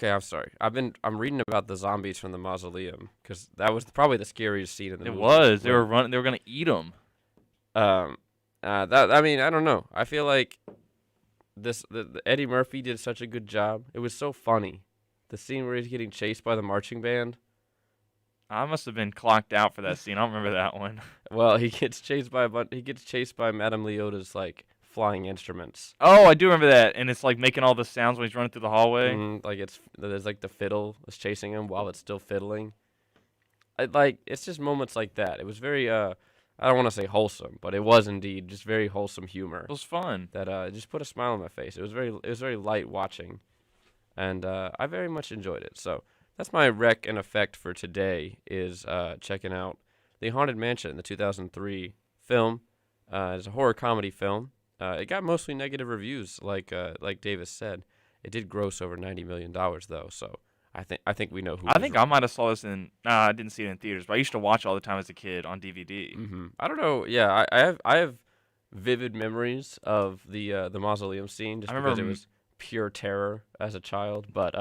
I'm sorry. I'm reading about the zombies from the mausoleum because that was probably the scariest scene in the movie. It was. They were running. They were gonna eat them. I don't know. I feel like the Eddie Murphy did such a good job. It was so funny. The scene where he's getting chased by the marching band. I must have been clocked out for that scene. I don't remember that one. Well, he gets chased by Madame Leota's like flying instruments. Oh, I do remember that, and it's like making all the sounds when he's running through the hallway. Like there's like the fiddle is chasing him while it's still fiddling. It's just moments like that. It was very I don't want to say wholesome, but it was indeed just very wholesome humor. It was fun. That just put a smile on my face. It was very light watching. and I very much enjoyed it. So that's my rec and effect for today is checking out The Haunted Mansion, the 2003 film. It's a horror comedy film. It got mostly negative reviews, like Davis said. It did gross over $90 million though, so I think we know who. I think I might have saw this in. I didn't see it in theaters, but I used to watch it all the time as a kid on DVD. Mm-hmm. I don't know. Yeah, I have vivid memories of the mausoleum scene just because it was pure terror as a child. But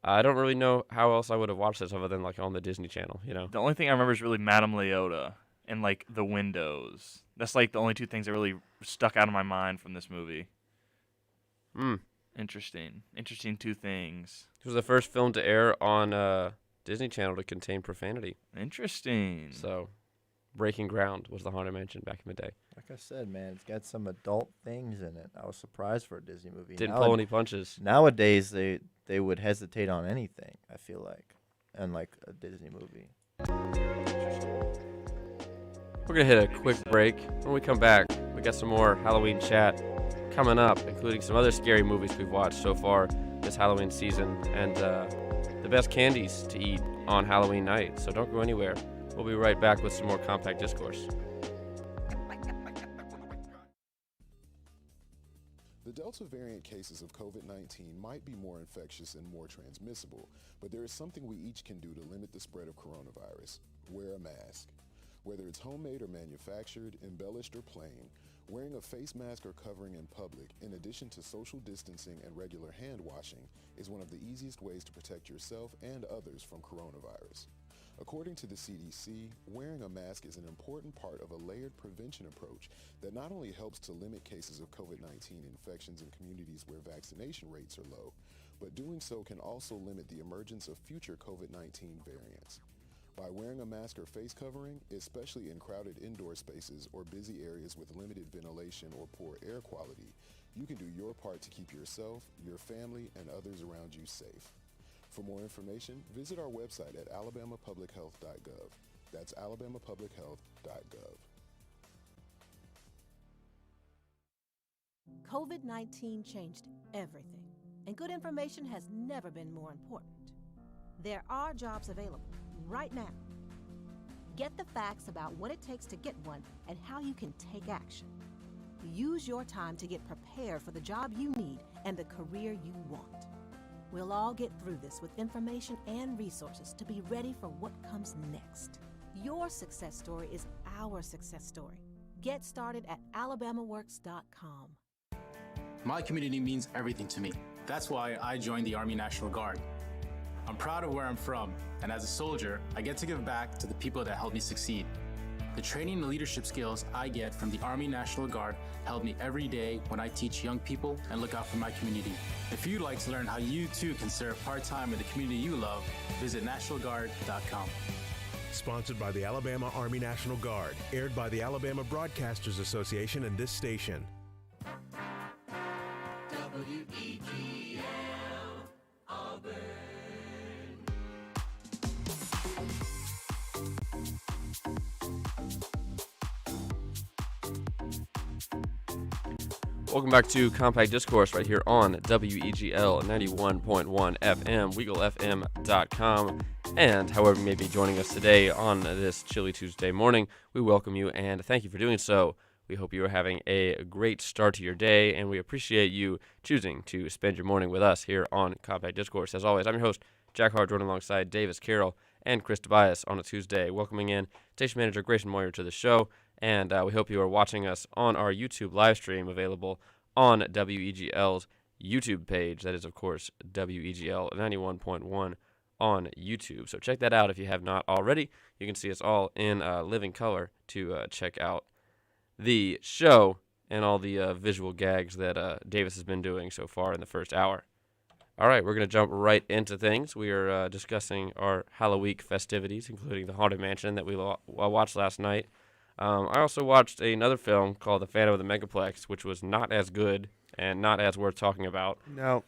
I don't really know how else I would have watched this other than like on the Disney Channel. You know, the only thing I remember is really Madame Leota and like the windows. That's like the only two things that really stuck out of my mind from this movie. Interesting two things. It was the first film to air on Disney Channel to contain profanity. Interesting. So, breaking ground was The Haunted Mansion back in the day. Like I said, man, it's got some adult things in it. I was surprised for a Disney movie. Didn't pull any punches. Nowadays, they would hesitate on anything, I feel like, unlike a Disney movie. We're going to hit a quick break. When we come back, we got some more Halloween chat coming up, including some other scary movies we've watched so far this Halloween season, and the best candies to eat on Halloween night. So don't go anywhere. We'll be right back with some more Compact Discourse. The Delta variant cases of COVID-19 might be more infectious and more transmissible, but there is something we each can do to limit the spread of coronavirus. Wear a mask. Whether it's homemade or manufactured, embellished or plain, wearing a face mask or covering in public, in addition to social distancing and regular hand washing, is one of the easiest ways to protect yourself and others from coronavirus. According to the CDC, wearing a mask is an important part of a layered prevention approach that not only helps to limit cases of COVID-19 infections in communities where vaccination rates are low, but doing so can also limit the emergence of future COVID-19 variants. By wearing a mask or face covering, especially in crowded indoor spaces or busy areas with limited ventilation or poor air quality, you can do your part to keep yourself, your family, and others around you safe. For more information, visit our website at alabamapublichealth.gov. That's alabamapublichealth.gov. COVID-19 changed everything, and good information has never been more important. There are jobs available right now. Get the facts about what it takes to get one and how you can take action. Use your time to get prepared for the job you need and the career you want. We'll all get through this with information and resources to be ready for what comes next. Your success story is our success story. Get started at alabamaworks.com. My community means everything to me. That's why I joined the Army National Guard. I'm proud of where I'm from, and as a soldier, I get to give back to the people that helped me succeed. The training and leadership skills I get from the Army National Guard help me every day when I teach young people and look out for my community. If you'd like to learn how you too can serve part-time in the community you love, visit nationalguard.com. Sponsored by the Alabama Army National Guard, aired by the Alabama Broadcasters Association and this station. WEGL, Auburn. Welcome back to Compact Discourse right here on WEGL 91.1 FM, WeagleFM.com, and however you may be joining us today on this chilly Tuesday morning, we welcome you and thank you for doing so. We hope you are having a great start to your day, and we appreciate you choosing to spend your morning with us here on Compact Discourse. As always, I'm your host, Jack Hart, joined alongside Davis Carroll and Chris Tobias on a Tuesday, welcoming in station manager Grayson Moyer to the show. And we hope you are watching us on our YouTube live stream available on WEGL's YouTube page. That is, of course, WEGL 91.1 on YouTube. So check that out if you have not already. You can see us all in living color to check out the show and all the visual gags that Davis has been doing so far in the first hour. All right, we're going to jump right into things. We are discussing our Halloween festivities, including the Haunted Mansion that we watched last night. I also watched another film called The Phantom of the Megaplex, which was not as good and not as worth talking about. Now,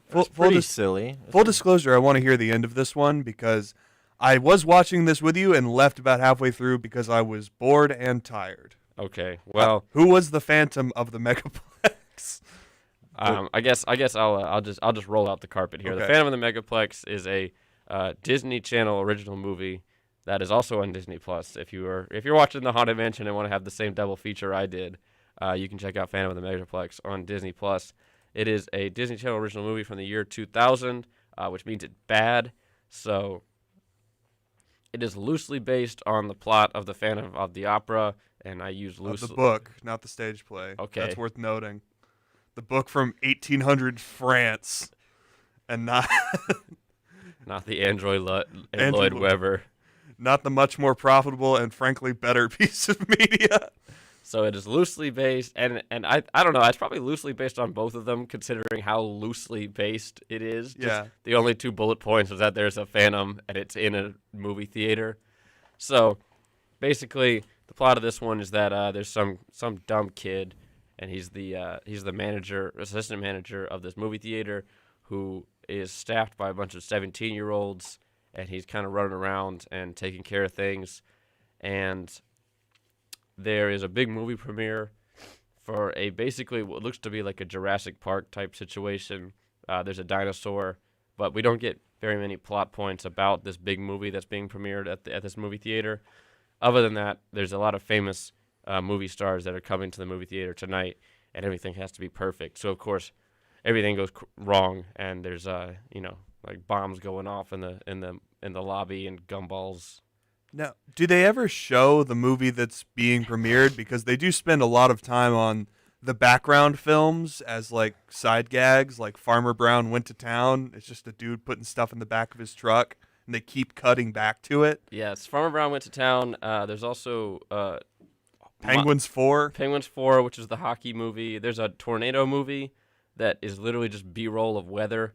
silly. Full disclosure, I want to hear the end of this one because I was watching this with you and left about halfway through because I was bored and tired. Okay, well... who was the Phantom of the Megaplex? I guess I'll just roll out the carpet here. Okay. The Phantom of the Megaplex is a Disney Channel original movie that is also on Disney Plus. If you're watching The Haunted Mansion and want to have the same double feature I did, you can check out Phantom of the Megaplex on Disney Plus. It is a Disney Channel original movie from the year 2000, which means it's bad. So it is loosely based on the plot of the Phantom of the Opera, and I use loosely the book, not the stage play. Okay, that's worth noting. The book from 1800 France, and not not the Andrew Lloyd Webber. Not the much more profitable and frankly better piece of media. So it is loosely based, and I don't know. It's probably loosely based on both of them, considering how loosely based it is. Yeah. The only 2 bullet points is that there's a Phantom and it's in a movie theater. So basically, the plot of this one is that there's some dumb kid, and he's the assistant manager of this movie theater, who is staffed by a bunch of 17-year-olds, and he's kind of running around and taking care of things, and there is a big movie premiere for a basically what looks to be like a Jurassic Park type situation. There's a dinosaur, but we don't get very many plot points about this big movie that's being premiered at this movie theater. Other than that, there's a lot of famous movie stars that are coming to the movie theater tonight, and everything has to be perfect. So of course, everything goes wrong, and there's like bombs going off in the lobby and gumballs. Now, do they ever show the movie that's being premiered? Because they do spend a lot of time on the background films as like side gags, like Farmer Brown Went to Town. It's just a dude putting stuff in the back of his truck, and they keep cutting back to it. Yes, Farmer Brown Went to Town. There's also Penguins 4. Penguins 4, which is the hockey movie. There's a tornado movie that is literally just B-roll of weather.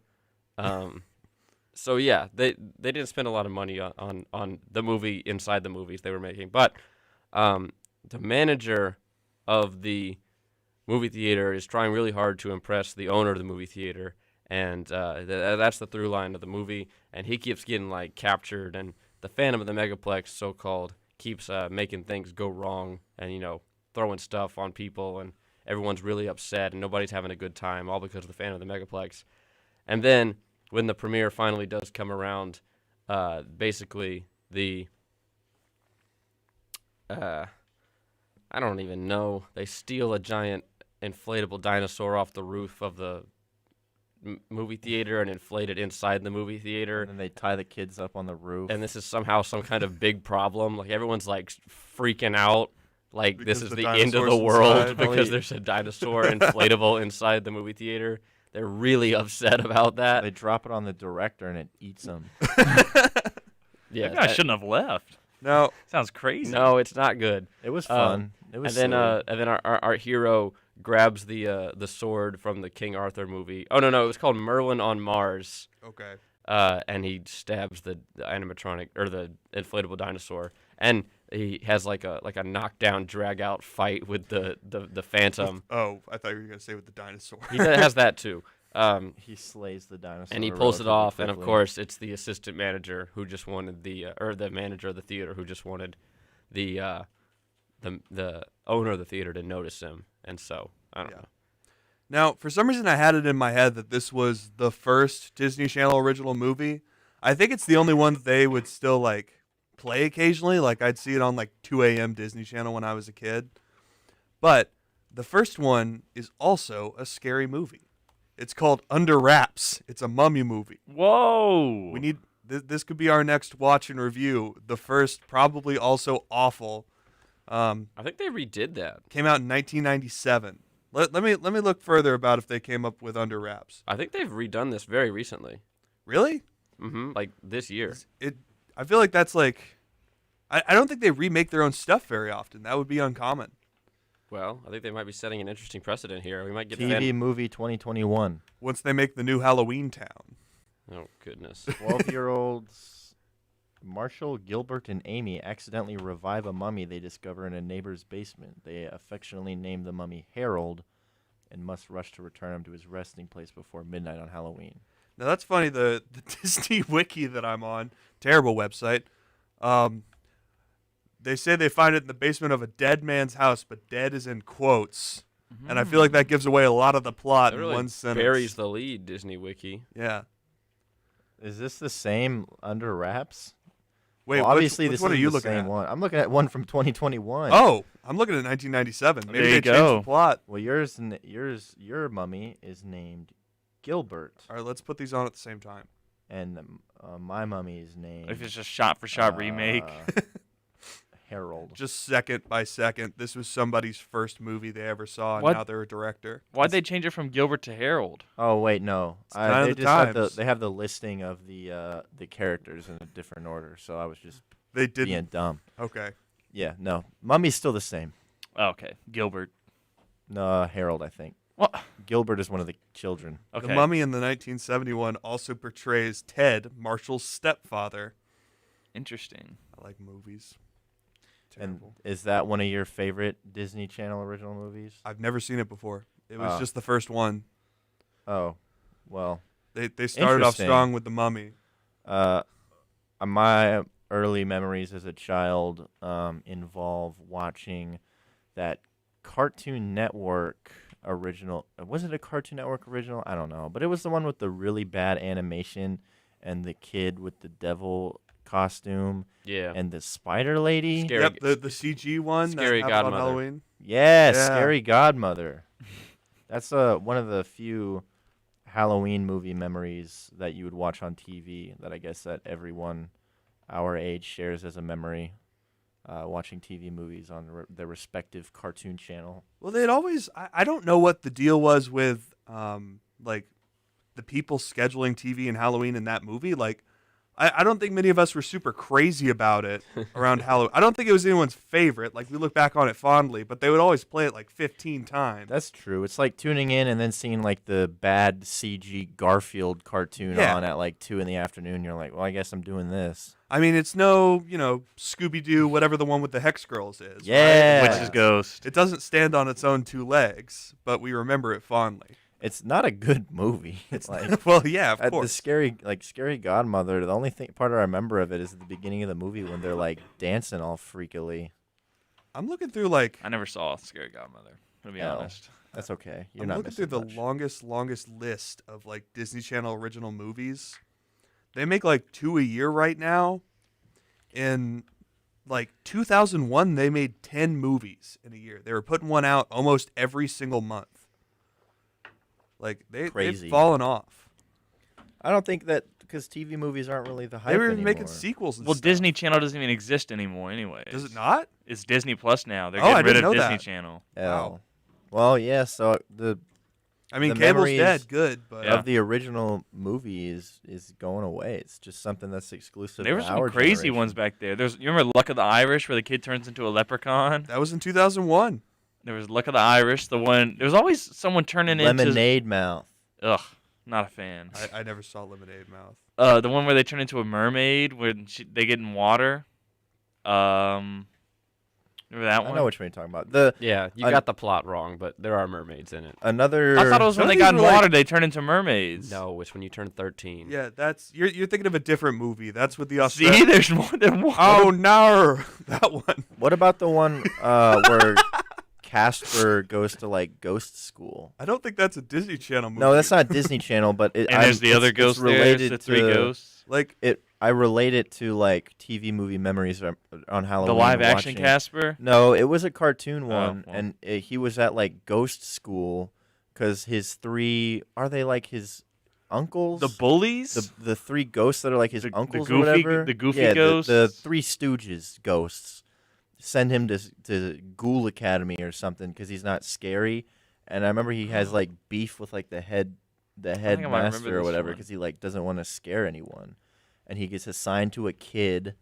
So yeah, they didn't spend a lot of money on the movie inside the movies they were making. But the manager of the movie theater is trying really hard to impress the owner of the movie theater, and that's the through line of the movie. And he keeps getting like captured, and the Phantom of the Megaplex, so-called, keeps making things go wrong, and throwing stuff on people, and everyone's really upset, and nobody's having a good time, all because of the Phantom of the Megaplex. And then when the premiere finally does come around, basically I don't even know. They steal a giant inflatable dinosaur off the roof of the movie theater and inflate it inside the movie theater. And then they tie the kids up on the roof. And this is somehow some kind of big problem. Like everyone's like freaking out. Like because this is the end of the world because there's a dinosaur inflatable inside the movie theater. They're really upset about that. They drop it on the director and it eats them. Yeah, Maybe I shouldn't have left. No, sounds crazy. No, it's not good. It was fun. It was. And then our hero grabs the sword from the King Arthur movie. Oh no, it was called Merlin on Mars. Okay. And he stabs the animatronic or the inflatable dinosaur, and he has like a knockdown, drag out fight with the Phantom. Oh, I thought you were gonna say with the dinosaur. He has that too. He slays the dinosaur, and he pulls it off. quickly. And of course, it's the assistant manager who just wanted or the manager of the theater who just wanted the owner of the theater to notice him. And so I don't know. Now, for some reason, I had it in my head that this was the first Disney Channel original movie. I think it's the only one that they would still like play occasionally. Like I'd see it on like 2 a.m. Disney Channel when I was a kid. But the first one is also a scary movie. It's called Under Wraps. It's a mummy movie. Whoa! We need this could be our next watch and review. The first, probably also awful. I think they redid that. Came out in 1997. Let me look further about if they came up with Under Wraps. I think they've redone this very recently. Really? Mm-hmm. Like this year. I feel like that's like, I don't think they remake their own stuff very often. That would be uncommon. Well, I think they might be setting an interesting precedent here. We might get TV movie 2021. Once they make the new Halloween Town. Oh goodness. 12-year-olds Marshall, Gilbert, and Amy accidentally revive a mummy they discover in a neighbor's basement. They affectionately name the mummy Harold and must rush to return him to his resting place before midnight on Halloween. Now that's funny. The Disney Wiki that I'm on, terrible website. They say they find it in the basement of a dead man's house, but dead is in quotes. And I feel like that gives away a lot of the plot It in really one sentence. buries the lead, Disney Wiki. Yeah. Is this the same Under Wraps? Wait, well, obviously which this one are isn't you the looking same at? one. I'm looking at one from 2021. Oh, I'm looking at 1997. Maybe There they you changed go. the plot. Well, your mummy is named Gilbert, All right, let's put these on at the same time. and my mummy is named. If it's just shot-for-shot remake. Harold. Just second by second, this was somebody's first movie they ever saw, and What? now they're a director. Why'd they change it from Gilbert to Harold? Oh wait, no. sign of They the just have times. they have the listing of the characters in a different order. So I was just They didn't. being dumb. Okay. Yeah, no. Mummy's still the same. Okay, Gilbert. No, Harold, I think. What? Gilbert is one of the children. Okay. The Mummy in the 1971 also portrays Ted, Marshall's stepfather. Interesting. I like movies. And Terrible. is that one of your favorite Disney Channel original movies? I've never seen it before. It was Oh. just the first one. Oh, well. They started off Interesting. strong with The Mummy. My early memories as a child involve watching that Cartoon Network original. Was it a Cartoon Network original? I don't know. But it was the one with the really bad animation and the kid with the devil costume. Yeah. And the spider lady. Scary. Yep, the CG one. Scary that happened on Godmother. Halloween. Yeah, Yeah. Scary Godmother. That's one of the few Halloween movie memories that you would watch on TV that I guess that everyone our age shares as a memory, watching TV movies on their respective cartoon channel. Well, they'd always. I don't know what the deal was with like the people scheduling TV and Halloween in that movie. Like, I don't think many of us were super crazy about it around Halloween. I don't think it was anyone's favorite. Like, we look back on it fondly, but they would always play it like 15 times. That's true. It's like tuning in and then seeing like the bad CG Garfield cartoon Yeah. on at like 2 in the afternoon. You're like, well, I guess I'm doing this. I mean, it's no, Scooby-Doo, whatever the one with the Hex Girls is. Yeah. Right? Witch's Ghost. It doesn't stand on its own two legs, but we remember it fondly. It's not a good movie. It's like Well, yeah, of the course. scary Godmother. The only part I remember of it is at the beginning of the movie when they're like dancing all freakily. I'm looking through like I never saw Scary Godmother, to be Oh, honest. That's okay. You're I'm not looking through missing the much. longest list of like Disney Channel original movies. They make like 2 a year right now. In like 2001, they made 10 movies in a year. They were putting one out almost every single month. Like they've Crazy. fallen off. I don't think that because TV movies aren't really the hype They were even making anymore. sequels. And Well, stuff. Disney Channel doesn't even exist anymore anyway. Does it not? It's Disney Plus now. They're Oh, I getting rid didn't of know Disney that. Channel. Oh. Well, yeah. So the I mean, the cable's memories dead. Good, but Yeah. of the original movie is going away. It's just something that's exclusive. There were to some our crazy generation. ones back there. You remember Luck of the Irish, where the kid turns into a leprechaun? that was in 2001. There was Luck of the Irish. The one there was always someone turning Lemonade Mouth. into. Ugh, not a fan. I never saw Lemonade Mouth. The one where they turn into a mermaid when they get in water. Remember that I one? know which one you're talking about. Yeah, you got the plot wrong, but there are mermaids in it. Another. I thought it was Some when of they got these in were water, like- they turn into mermaids. No, it's when you turn 13. Yeah, that's you're thinking of a different movie. That's with the See, there's more than one. Oh no, that one. What about the one where Casper goes to like ghost school? I don't think that's a Disney Channel movie. No, that's not Disney Channel, but And there's the other ghost there. It's the three ghosts. Like it. I relate it to like TV movie memories on Halloween. The live action watching- Casper? No, it was a cartoon one, well. and he was at like ghost school because his three are they like his uncles? The bullies? The three ghosts that are like his uncles or goofy- whatever. the goofy yeah, ghosts? The Three Stooges ghosts send him to Ghoul Academy or something because he's not scary. And I remember he has like beef with like the think I might remember headmaster or this whatever one. because he like doesn't want to scare anyone. And he gets assigned to a kid,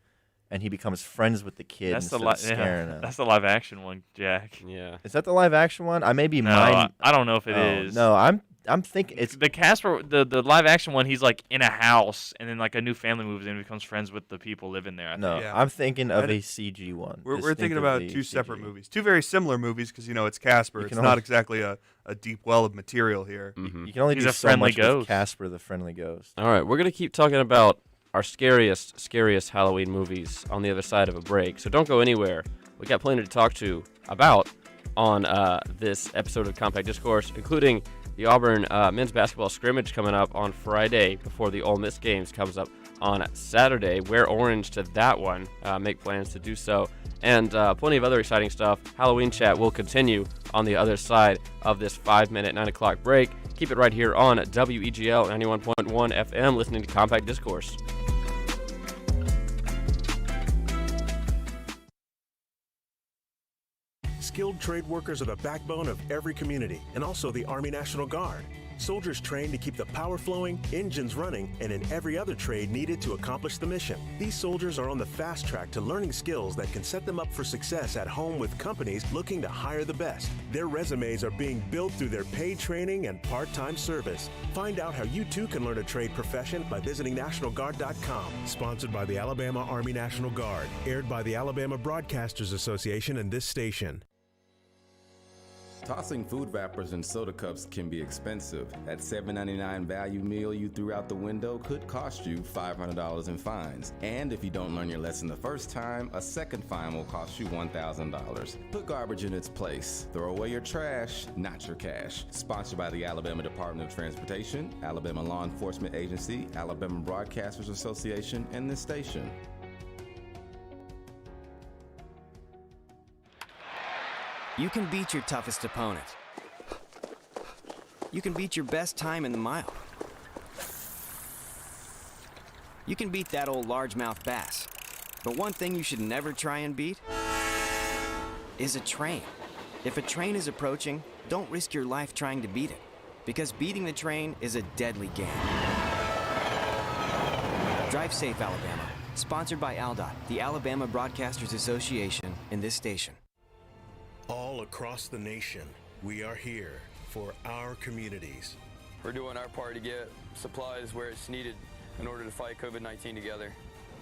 and he becomes friends with the kid instead of scaring him. That's the live action one, Jack. Yeah. Is that the live action one? I may be No, mine. I don't know if it is. No, I'm thinking it's the Casper, the live action one. He's like in a house, and then like a new family moves in and becomes friends with the people living there. I no. think. Yeah. I'm thinking of I a CG one. we're thinking about distinctively two separate CG. movies, two very similar movies because it's Casper. You It's can not only- exactly a deep well of material here. You can only He's do a so friendly much with ghost. Casper the Friendly Ghost. All right, we're going to keep talking about our scariest Halloween movies on the other side of a break. So don't go anywhere. We got plenty to talk about on this episode of Compact Discourse, including the Auburn men's basketball scrimmage coming up on Friday before the Ole Miss games comes up on Saturday. Wear orange to that one. Make plans to do so. And plenty of other exciting stuff. Halloween chat will continue on the other side of this 5-minute 9 o'clock break. Keep it right here on WEGL 91.1 FM, listening to Compact Discourse. Skilled trade workers are the backbone of every community, and also the Army National Guard. Soldiers trained to keep the power flowing, engines running, and in every other trade needed to accomplish the mission. These soldiers are on the fast track to learning skills that can set them up for success at home with companies looking to hire the best. Their resumes are being built through their paid training and part-time service. Find out how you too can learn a trade profession by visiting NationalGuard.com. Sponsored by the Alabama Army National Guard. Aired by the Alabama Broadcasters Association and this station. Tossing food wrappers and soda cups can be expensive. That $7.99 value meal you threw out the window could cost you $500 in fines. And if you don't learn your lesson the first time, a second fine will cost you $1,000. Put garbage in its place. Throw away your trash, not your cash. Sponsored by the Alabama Department of Transportation, Alabama Law Enforcement Agency, Alabama Broadcasters Association, and this station. You can beat your toughest opponent. You can beat your best time in the mile. You can beat that old largemouth bass. But one thing you should never try and beat is a train. If a train is approaching, don't risk your life trying to beat it, because beating the train is a deadly game. Drive safe, Alabama. Sponsored by ALDOT, the Alabama Broadcasters Association, and this station. All across the nation, we are here for our communities. We're doing our part to get supplies where it's needed in order to fight COVID-19 together.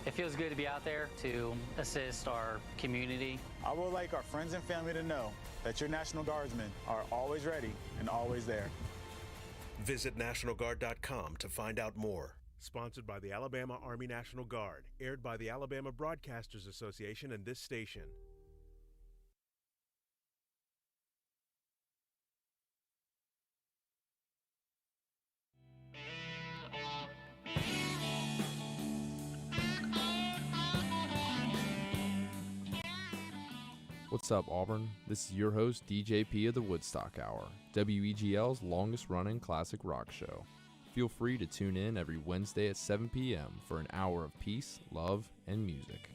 It feels good to be out there to assist our community. I would like our friends and family to know that your National Guardsmen are always ready and always there. Visit NationalGuard.com to find out more. Sponsored by the Alabama Army National Guard. Aired by the Alabama Broadcasters Association and this station. What's up, Auburn? This is your host, DJP of the Woodstock Hour, WEGL's longest-running classic rock show. Feel free to tune in every Wednesday at 7 p.m. for an hour of peace, love, and music.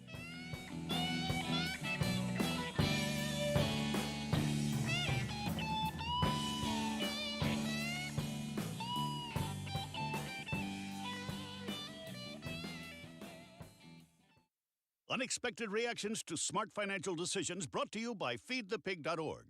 Unexpected reactions to smart financial decisions brought to you by feedthepig.org.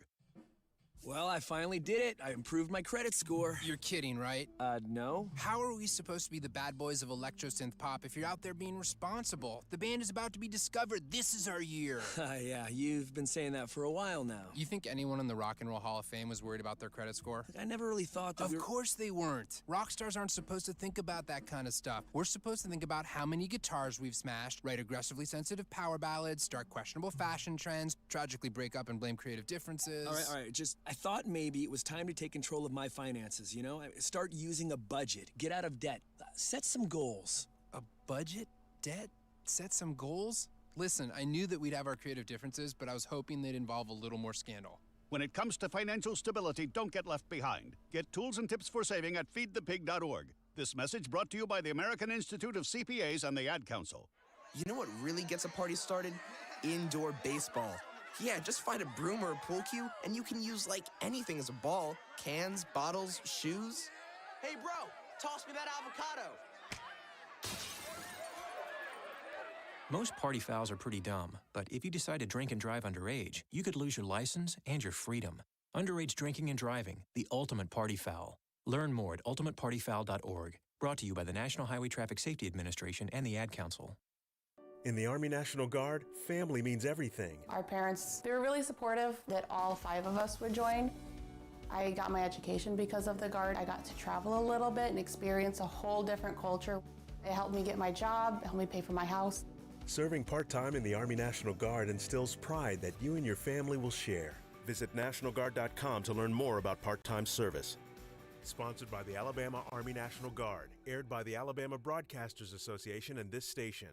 Well, I finally did it. I improved my credit score. You're kidding, right? No. How are we supposed to be the bad boys of electro-synth pop if you're out there being responsible? The band is about to be discovered. This is our year. Yeah, you've been saying that for a while now. You think anyone in the Rock and Roll Hall of Fame was worried about their credit score? I never really thought that Of course they weren't. Rock stars aren't supposed to think about that kind of stuff. We're supposed to think about how many guitars we've smashed, write aggressively sensitive power ballads, start questionable fashion trends, tragically break up and blame creative differences. All right, I thought maybe it was time to take control of my finances, you know? Start using a budget, get out of debt, set some goals. A budget? Debt? Set some goals? Listen, I knew that we'd have our creative differences, but I was hoping they'd involve a little more scandal. When it comes to financial stability, don't get left behind. Get tools and tips for saving at feedthepig.org. This message brought to you by the American Institute of CPAs and the Ad Council. You know what really gets a party started? Indoor baseball. Yeah, just find a broom or a pool cue, and you can use like anything as a ball. Cans, bottles, shoes. Hey bro, toss me that avocado. Most party fouls are pretty dumb, but if you decide to drink and drive underage, you could lose your license and your freedom. Underage drinking and driving, the ultimate party foul. Learn more at ultimatepartyfoul.org. Brought to you by the National Highway Traffic Safety Administration and the Ad Council. In the Army National Guard, family means everything. Our parents, they were really supportive that all 5 of us would join. I got my education because of the Guard. I got to travel a little bit and experience a whole different culture. It helped me get my job, it helped me pay for my house. Serving part-time in the Army National Guard instills pride that you and your family will share. Visit NationalGuard.com to learn more about part-time service. Sponsored by the Alabama Army National Guard. Aired by the Alabama Broadcasters Association and this station.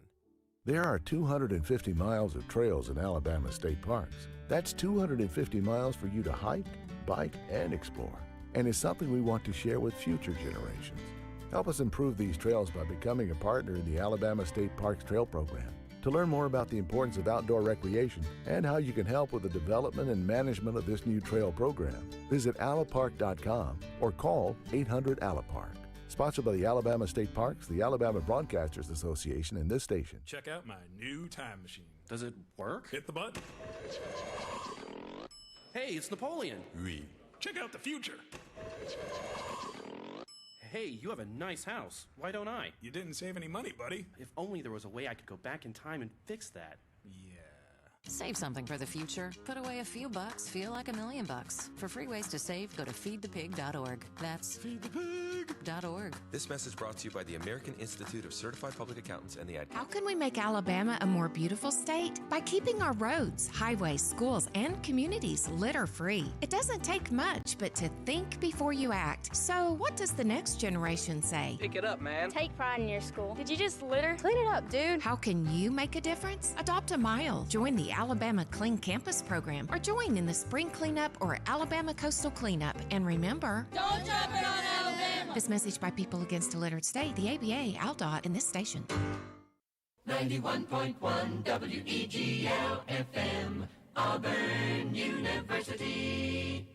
There are 250 miles of trails in Alabama state parks. That's 250 miles for you to hike, bike, and explore. And it's something we want to share with future generations. Help us improve these trails by becoming a partner in the Alabama State Parks Trail Program. To learn more about the importance of outdoor recreation and how you can help with the development and management of this new trail program, visit alapark.com or call 800-ALAPARK. Sponsored by the Alabama State Parks, the Alabama Broadcasters Association, and this station. Check out my new time machine. Does it work? Hit the button. Hey, it's Napoleon. Oui. Check out the future. Hey, you have a nice house. Why don't I? You didn't save any money, buddy. If only there was a way I could go back in time and fix that. Yeah. Save something for the future. Put away a few bucks, feel like $1 million. For free ways to save, go to feedthepig.org. That's feedthepig.org. This message brought to you by the American Institute of Certified Public Accountants and the Ad. How can we make Alabama a more beautiful state? By keeping our roads, highways, schools, and communities litter-free. It doesn't take much, but to think before you act. So what does the next generation say? Pick it up, man. Take pride in your school. Did you just litter? Clean it up, dude. How can you make a difference? Adopt a mile. Join the Alabama Clean Campus program or join in the Spring Cleanup or Alabama Coastal Cleanup. And remember, don't drop it on Alabama. This message by People Against a Littered State, the ABA, ALDOT, and this station. 91.1 WEGL FM, Auburn University.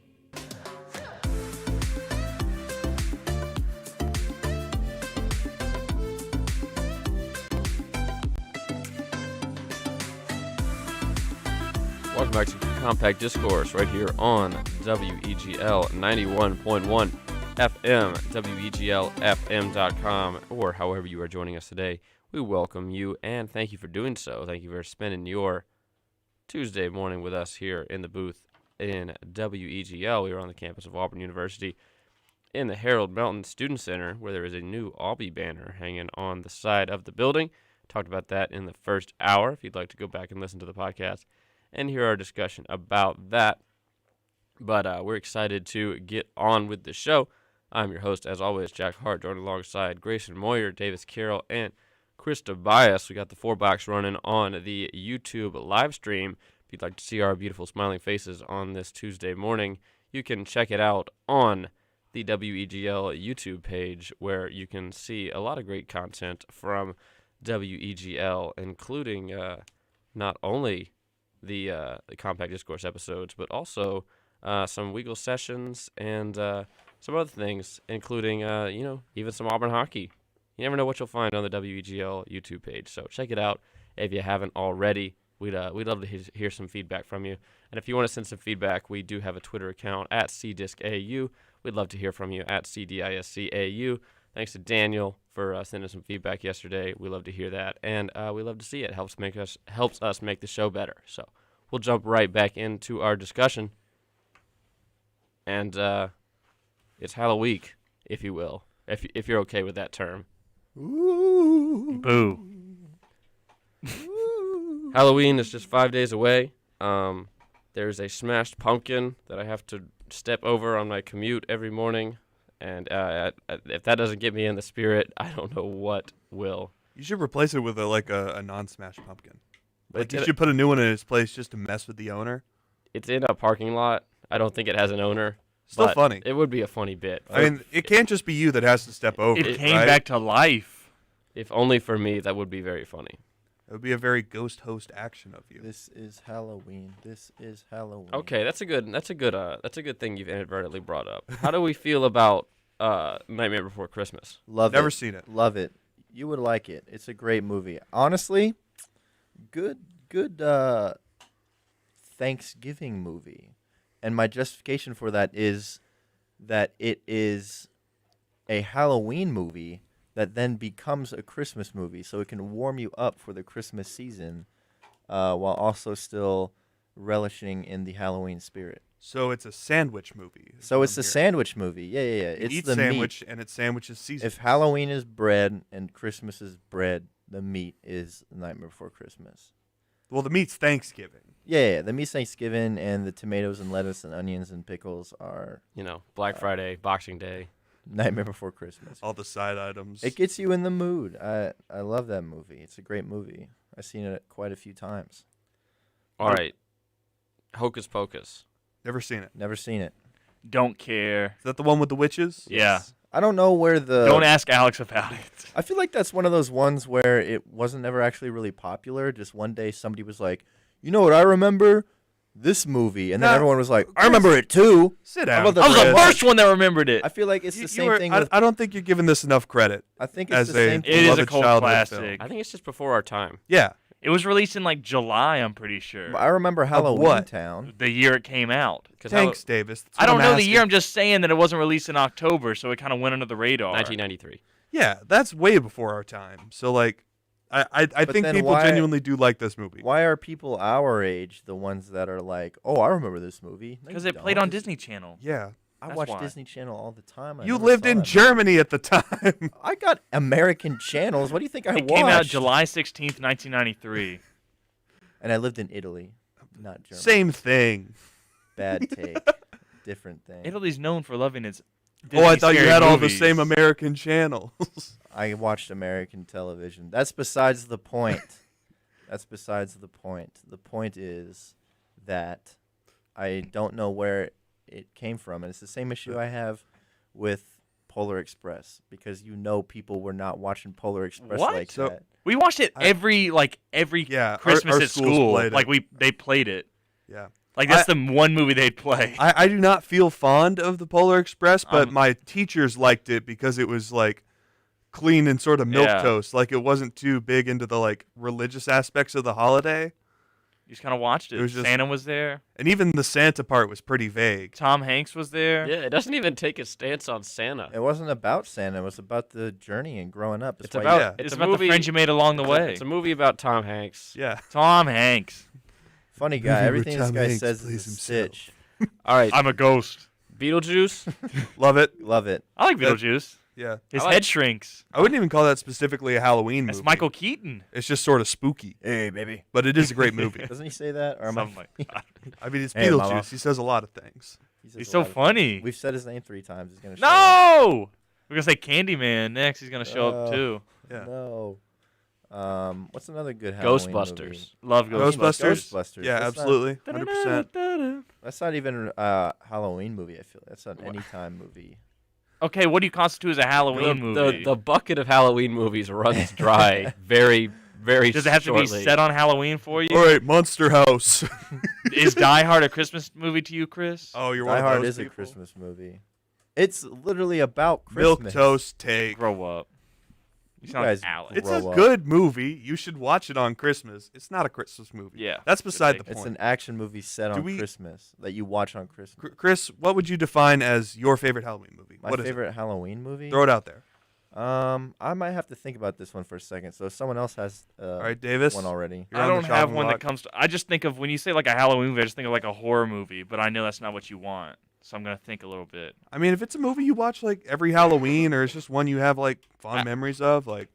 Welcome back to Compact Discourse right here on WEGL 91.1 FM, WEGLFM.com, or however you are joining us today. We welcome you and thank you for doing so. Thank you for spending your Tuesday morning with us here in the booth in WEGL. We are on the campus of Auburn University in the Harold Melton Student Center, where there is a new Aubie banner hanging on the side of the building. Talked about that in the first hour, if you'd like to go back and listen to the podcast and hear our discussion about that. But we're excited to get on with the show. I'm your host, as always, Jack Hart, joined alongside Grayson Moyer, Davis Carroll, and Krista Bias. We got the 4-box running on the YouTube live stream. If you'd like to see our beautiful smiling faces on this Tuesday morning, you can check it out on the WEGL YouTube page, where you can see a lot of great content from WEGL, including not only the Compact Discourse episodes, but also some WEGL sessions and some other things, including, even some Auburn hockey. You never know what you'll find on the WEGL YouTube page, so check it out if you haven't already. We'd love to hear some feedback from you. And if you want to send some feedback, we do have a Twitter account at CDiscAU. We'd love to hear from you at CDISCAU. Thanks to Daniel for sending some feedback yesterday. We love to hear that, and we love to see it. Helps us make the show better. So we'll jump right back into our discussion, and it's Halloween, if you will, if you're okay with that term. Ooh. Boo. Halloween is just 5 days away. There's a smashed pumpkin that I have to step over on my commute every morning. And if that doesn't get me in the spirit, I don't know what will. You should replace it with a non-smashed pumpkin. Like you should put a new one in its place just to mess with the owner. It's in a parking lot. I don't think it has an owner. Still funny. It would be a funny bit. I mean, it can't just be you that has to step over. It came right? back to life. If only for me, that would be very funny. It would be a very ghost host action of you. This is Halloween. This is Halloween. Okay, that's a good thing you've inadvertently brought up. How do we feel about Nightmare Before Christmas? Never seen it. Love it. You would like it. It's a great movie. Honestly, good Thanksgiving movie. And my justification for that is that it is a Halloween movie that then becomes a Christmas movie, so it can warm you up for the Christmas season while also still relishing in the Halloween spirit. So it's a sandwich movie. So it's a sandwich movie. Yeah. You It's eat the sandwich, meat. and it's sandwiches season. If Halloween is bread and Christmas is bread, the meat is Nightmare Before Christmas. Well, the meat's Thanksgiving. Yeah, the meat's Thanksgiving, and the tomatoes and lettuce and onions and pickles are Black Friday, Boxing Day, Nightmare Before Christmas. All the side items. It gets you in the mood. I love that movie. It's a great movie. I've seen it quite a few times. All right. Hocus Pocus. Never seen it. Never seen it. Don't care. Is that the one with the witches? Yeah. I don't know where the... Don't ask Alex about it. I feel like that's one of those ones where it wasn't ever actually really popular. Just one day somebody was like, you know what I remember? This movie. And then everyone was like, I remember it too. Sit I down. was the first one that remembered it. I feel like it's the same thing with... I don't think you're giving this enough credit. I think it's the same thing. It is a beloved cult childhood classic. film. I think it's just before our time. Yeah. It was released in like July, I'm pretty sure. I remember Halloween Town. The year it came out. Thanks, Davis. That's I don't what know I'm the year. asking. I'm just saying that it wasn't released in October, so it kind of went under the radar. 1993. Yeah, that's way before our time. So, like, I think then people why- genuinely do like this movie. Why are people our age the ones that are like, oh, I remember this movie? No, Because you it played don't. on Disney Channel. Yeah. I That's watch why. Disney Channel all the time. I You never lived saw in that Germany at the time. movie. I got American channels. What do you think I It watched? came out July 16th, 1993. And I lived in Italy, not Germany. Same thing. Bad take. Different thing. Italy's known for loving its Oh, I Disney thought you scary had all the movies. same American channels. I watched American television. That's besides the point. That's besides the point. The point is that I don't know where it came from. And it's the same issue I have with Polar Express, because people were not watching Polar Express What? like So- that. We watched it every Yeah, Christmas our at schools school. played it. Like they played it. Yeah. Like that's the one movie they'd play. I do not feel fond of the Polar Express, but Um, my teachers liked it because it was like clean and sort of milquetoast. Like it wasn't too big into the like religious aspects of the holiday. You just kind of watched it. It was just- Santa was there. And even the Santa part was pretty vague. Tom Hanks was there. Yeah, it doesn't even take a stance on Santa. It wasn't about Santa. It was about the journey and growing up. That's It's why about yeah. It's a about movie, the friends you made along the way. It's a movie about Tom Hanks. Yeah. Tom Hanks. funny Movie guy. where Everything this Tom guy Hanks says plays is a himself. stitch. All right, I'm a ghost. Beetlejuice. Love it. Love it. I like That- Beetlejuice. Yeah. His I like- head shrinks. I wouldn't even call that specifically a Halloween movie. That's Michael Keaton. It's just sort of spooky. Hey, baby. But it is a great movie. Doesn't he say that? Or am Something I? like that. I mean, it's Hey, Beetlejuice. mama. He says a lot of things. He says He's a so lot of funny. things. We've said his name 3 times. He's gonna. Show up. No! We're going to say Candyman next. He's going to show up too. Yeah. No. What's another good Halloween Ghostbusters. movie? Love Ghostbusters. Ghostbusters. Yeah, That's absolutely. 100%. Not... That's not even a Halloween movie. I feel that's an anytime movie. Okay, what do you constitute as a Halloween movie? The bucket of Halloween movies runs dry very, very Does it have shortly. to be set on Halloween for you? All right, Monster House. Is Die Hard a Christmas movie to you, Chris? Oh, you're one Die of Hard those is a people. Christmas movie. It's literally about Milk Christmas. toast take. Grow up. You You sound guys like Alex. It's a grow up. good movie. You should watch it on Christmas. It's not a Christmas movie. Yeah, That's good beside take. the It's point. an action movie set Do on we- Christmas that you watch on Christmas. Chris, what would you define as your favorite Halloween movie? My What is favorite Halloween movie? it? Throw it out there. I might have to think about this one for a second. So if someone else has All right, Davis. one already. You're I on the don't have chopping one block. that comes to. I just think of when you say like a Halloween movie, I just think of like a horror movie, but I know that's not what you want. So I'm gonna think a little bit. I mean, if it's a movie you watch like every Halloween, or it's just one you have like fond memories of, like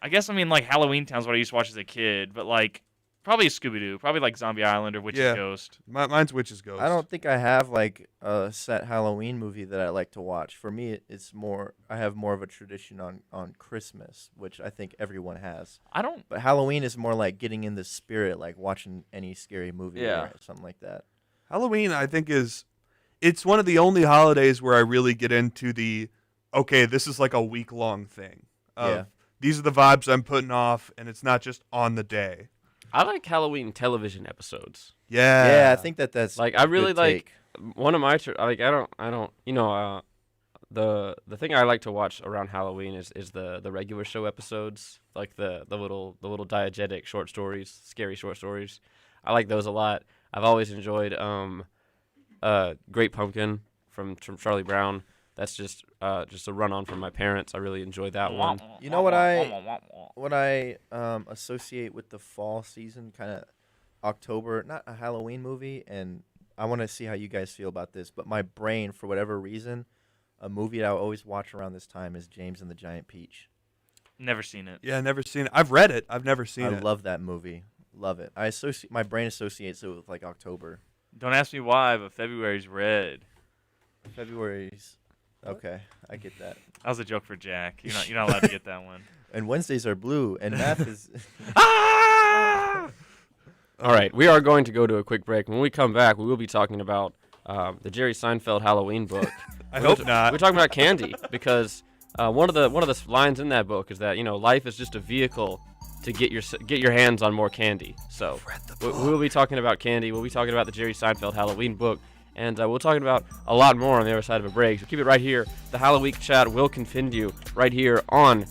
I guess I mean like Halloween Town's what I used to watch as a kid, but like probably Scooby Doo, probably like Zombie Island or Witch's Yeah. Ghost. mine's Witch's Ghost. I don't think I have like a set Halloween movie that I like to watch. For me, it's more. I have more of a tradition on Christmas, which I think everyone has. I don't. But Halloween is more like getting in the spirit, like watching any scary movie Yeah. or something like that. Halloween, I think, it's one of the only holidays where I really get into the, okay, this is like a week-long thing. Yeah. These are the vibes I'm putting off, and it's not just on the day. I like Halloween television episodes. Yeah. Yeah, I think that's Like I really good like take. one of my like I don't the thing I like to watch around Halloween is the regular show episodes, like the little diegetic short stories, scary short stories. I like those a lot. I've always enjoyed Great Pumpkin from Charlie Brown. That's just a run on from my parents. I really enjoyed that one. You know what I associate with the fall season, kind of October, not a Halloween movie, and I want to see how you guys feel about this, but my brain, for whatever reason, a movie that I always watch around this time is James and the Giant Peach. Never seen it. Yeah, never seen it. I've read it. I've never seen I it. love that movie. Love it. My brain associates it with like October. Don't ask me why, but February's red. February's okay. I get that. That was a joke for Jack. You're not allowed to get that one. And Wednesdays are blue, and math is. All right, we are going to go to a quick break. When we come back, we will be talking about the Jerry Seinfeld Halloween book. I hope not. We're talking about candy because one of the lines in that book is that life is just a vehicle to get your hands on more candy. So we'll be talking about candy. We'll be talking about the Jerry Seinfeld Halloween book, and we'll talking about a lot more on the other side of a break. So keep it right here. The Halloween chat will continue right here on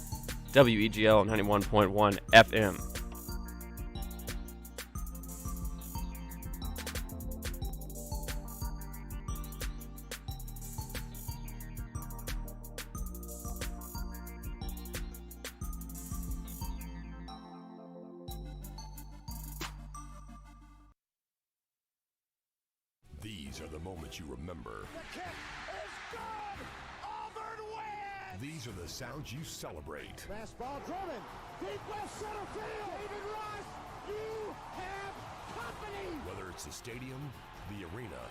WEGL 91.1 FM. These are the moments you remember. The kick is good! Auburn wins! These are the sounds you celebrate. Fastball driven. Deep left center field. David Ross, you have company! Whether it's the stadium, the arena,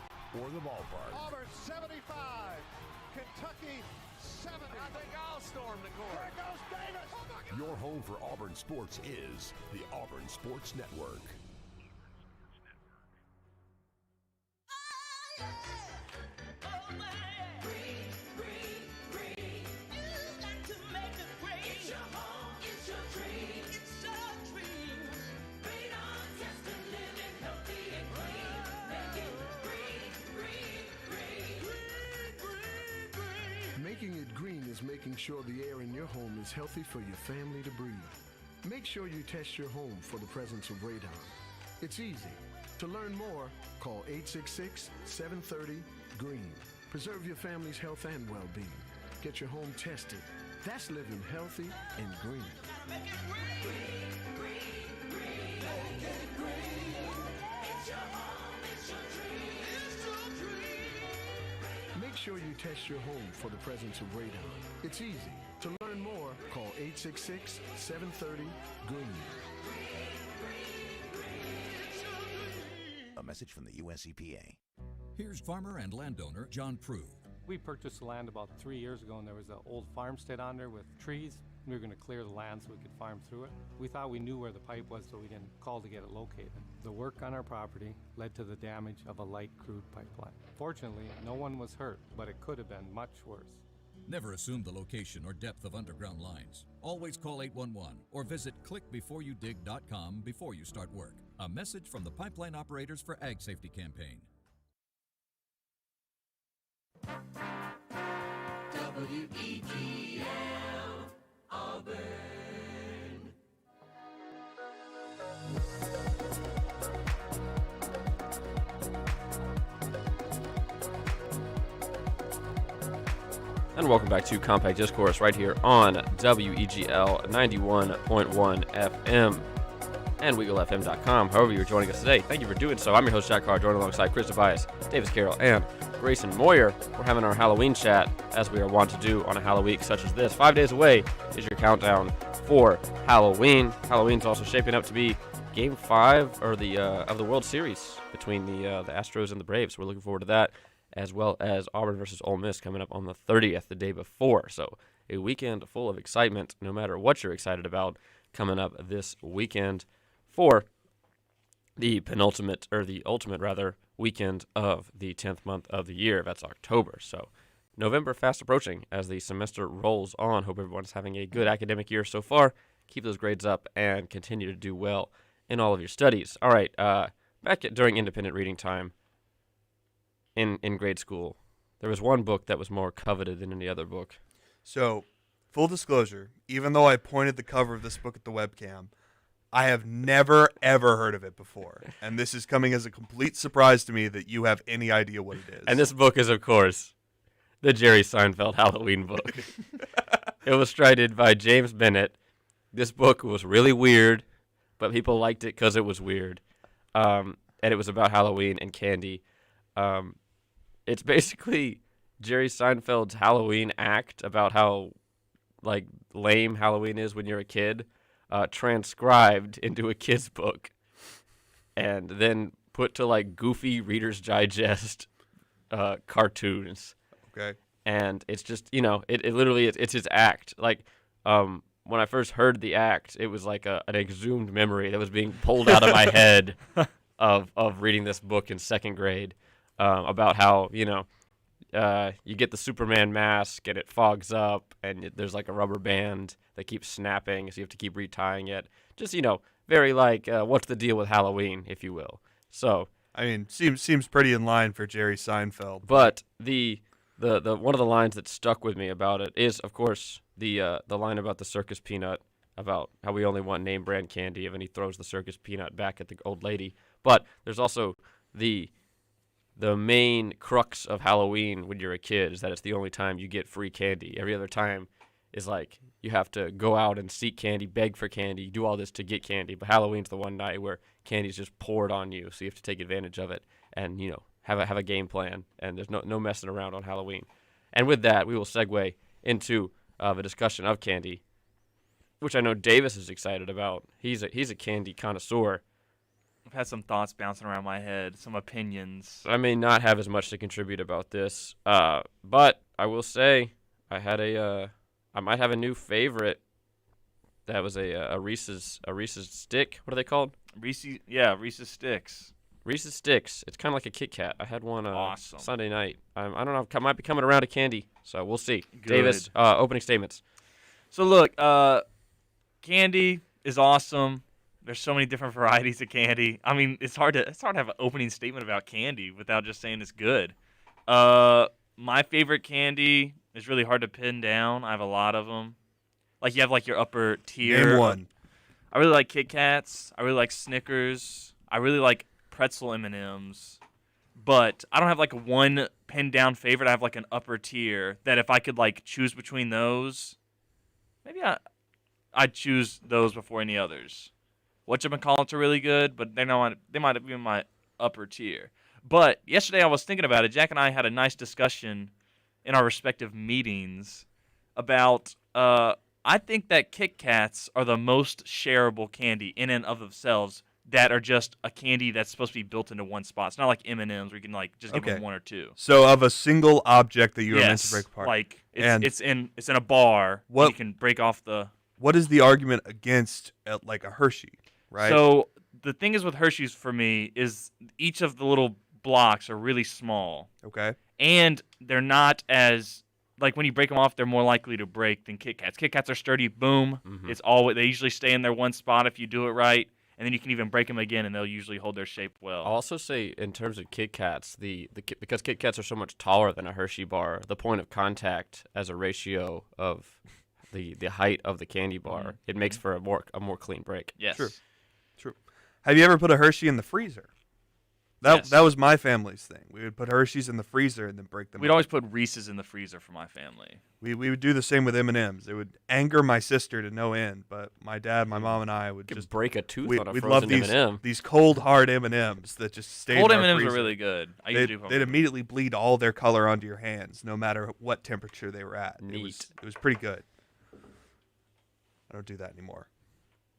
or the ballpark. Auburn 75. Kentucky 70. I think I'll storm the court. There goes Davis. Oh my God. Your home for Auburn sports is the Auburn Sports Network. Making it green is making sure the air in your home is healthy for your family to breathe. Make sure you test your home for the presence of radon. It's easy. To learn more, call 866-730-GREEN. Preserve your family's health and well-being. Get your home tested. That's living healthy and green. Make sure you test your home for the presence of radon. It's easy. To learn more, call 866-730-GREEN. A message from the U.S. EPA. Here's farmer and landowner John Prue. We purchased the land about 3 years ago, and there was an old farmstead on there with trees. We were going to clear the land so we could farm through it. We thought we knew where the pipe was, so we didn't call to get it located. The work on our property led to the damage of a light crude pipeline. Fortunately, no one was hurt, but it could have been much worse. Never assume the location or depth of underground lines. Always call 811 or visit clickbeforeyoudig.com before you start work. A message from the Pipeline Operators for Ag Safety campaign. WEGL Auburn. And welcome back to Compact Discourse right here on WEGL 91.1 FM and WeagleFM.com. However you're joining us today, thank you for doing so. I'm your host, Jack Carr, joined alongside Chris Tobias, Davis Carroll, and Grayson Moyer. We're having our Halloween chat, as we are wont to do on a Halloween week such as this. 5 days away is your countdown for Halloween. Halloween's also shaping up to be Game 5 of the World Series between the Astros and the Braves. We're looking forward to that, as well as Auburn versus Ole Miss coming up on the 30th, the day before. So a weekend full of excitement, no matter what you're excited about, coming up this weekend for the ultimate weekend of the 10th month of the year. That's October. So November fast approaching as the semester rolls on. Hope everyone's having a good academic year so far. Keep those grades up and continue to do well in all of your studies. All right, during independent reading time in grade school, there was one book that was more coveted than any other book. So, full disclosure, even though I pointed the cover of this book at the webcam, I have never, ever heard of it before. And this is coming as a complete surprise to me that you have any idea what it is. And this book is, of course, the Jerry Seinfeld Halloween book. Illustrated by James Bennett. This book was really weird, but people liked it because it was weird. And it was about Halloween and candy. It's basically Jerry Seinfeld's Halloween act about how lame Halloween is when you're a kid, transcribed into a kid's book. and then put to like goofy Reader's Digest cartoons. Okay. And it's just, it literally it's his act. Like when I first heard the act, it was like an exhumed memory that was being pulled out of my head of reading this book in second grade about how, you get the Superman mask and it fogs up and there's like a rubber band that keeps snapping, so you have to keep retying it. Just, very like what's the deal with Halloween, if you will. So I mean, seems pretty in line for Jerry Seinfeld. But the one of the lines that stuck with me about it is, of course, the line about the circus peanut, about how we only want name brand candy, and then he throws the circus peanut back at the old lady. But there's also the main crux of Halloween when you're a kid is that it's the only time you get free candy. Every other time is like you have to go out and seek candy, beg for candy, do all this to get candy. But Halloween's the one night where candy's just poured on you, so you have to take advantage of it and have a game plan. And there's no messing around on Halloween. And with that, we will segue into the discussion of candy, which I know Davis is excited about. He's a candy connoisseur. I've had some thoughts bouncing around my head, some opinions. I may not have as much to contribute about this, but I will say I might have a new favorite. That was a Reese's stick. What are they called? Reese's Sticks. Reese's Sticks. It's kind of like a Kit Kat. I had one awesome. Sunday night. I don't know. I might be coming around to candy, so we'll see. Good. Davis, opening statements. So look, candy is awesome. There's so many different varieties of candy. I mean, it's hard to have an opening statement about candy without just saying it's good. My favorite candy is really hard to pin down. I have a lot of them. Like you have like your upper tier. Name one. I really like Kit Kats. I really like Snickers. I really like pretzel M&Ms. But I don't have like one pinned down favorite. I have like an upper tier that if I could like choose between those, maybe I'd choose those before any others. Whatchamacallits are really good, but they might have been my upper tier. But yesterday I was thinking about it. Jack and I had a nice discussion in our respective meetings about I think that Kit Kats are the most shareable candy in and of themselves that are just a candy that's supposed to be built into one spot. It's not like M&Ms where you can like just give them one or two. So of a single object that you were meant to break apart. Like it's in a bar. You can break off the. What is the argument against like a Hershey? Right. So the thing is with Hershey's for me is each of the little blocks are really small. Okay. And they're not as like when you break them off, they're more likely to break than Kit Kats. Kit Kats are sturdy. Boom. Mm-hmm. It's all they usually stay in their one spot if you do it right, and then you can even break them again, and they'll usually hold their shape well. I'll also say in terms of Kit Kats, because Kit Kats are so much taller than a Hershey bar, the point of contact as a ratio of the height of the candy bar, it makes for a more clean break. Yes. True. Have you ever put a Hershey in the freezer? That was my family's thing. We would put Hershey's in the freezer and then break them. We'd always put Reese's in the freezer for my family. We would do the same with M&Ms. It would anger my sister to no end, but my dad, my mom, and I would just break a tooth on a we'd frozen love M&M. these cold hard M&Ms that just stayed Cold in our M&Ms freezer. are really good. They'd immediately bleed all their color onto your hands, no matter what temperature they were at. Neat. It was pretty good. I don't do that anymore.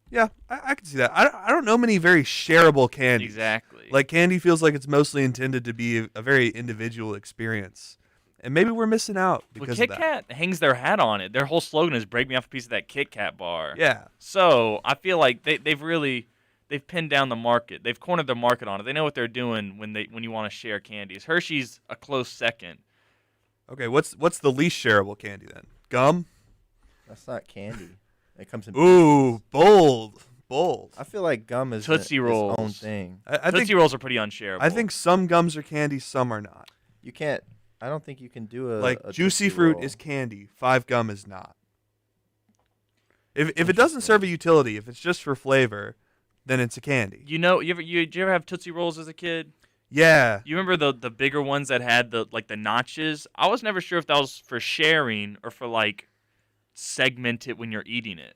Yeah, I can see that. I don't know many very shareable candies. Exactly. Like candy feels like it's mostly intended to be a very individual experience. And maybe we're missing out because Kit of that. Kat hangs their hat on it. Their whole slogan is "Break me off a piece of that Kit Kat bar." Yeah. So I feel like they've pinned down the market. They've cornered the market on it. They know what they're doing when you want to share candies. Hershey's a close second. Okay, what's the least shareable candy then? Gum? That's not candy. It comes in Ooh, bold. I feel like gum is Tootsie Rolls. its own thing. I Tootsie think Rolls are pretty unshareable. I think some gums are candy, some are not. You can't. I don't think you can do a like a juicy Tootsie fruit Roll. is candy. 5 gum is not. If it doesn't serve a utility, if it's just for flavor, then it's a candy. You know, did you ever have Tootsie Rolls as a kid? Yeah. You remember the bigger ones that had the notches? I was never sure if that was for sharing or for like segment it when you're eating it.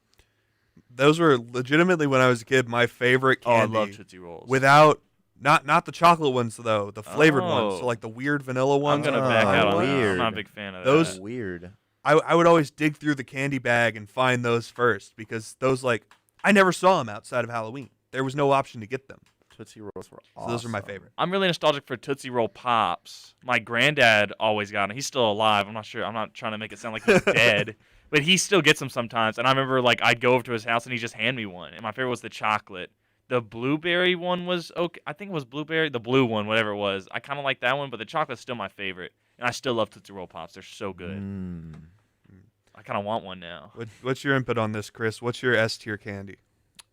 Those were legitimately when I was a kid my favorite candy. Oh, I love Tootsie Rolls. Without not the chocolate ones though, the flavored ones. So like the weird vanilla ones. I'm gonna back out on that. I'm not a big fan of those. that. Weird. I would always dig through the candy bag and find those first because those I never saw them outside of Halloween. There was no option to get them. Tootsie Rolls were So awesome. those are my favorite. I'm really nostalgic for Tootsie Roll Pops. My granddad always got them. He's still alive. I'm not sure. I'm not trying to make it sound like he's dead, but he still gets them sometimes. And I remember like I'd go over to his house and he'd just hand me one. And my favorite was the chocolate. The blueberry one was okay. I think it was blueberry. The blue one, whatever it was. I kind of like that one, but the chocolate's still my favorite. And I still love Tootsie Roll Pops. They're so good. I kind of want one now. What's your input on this, Chris? What's your S tier candy?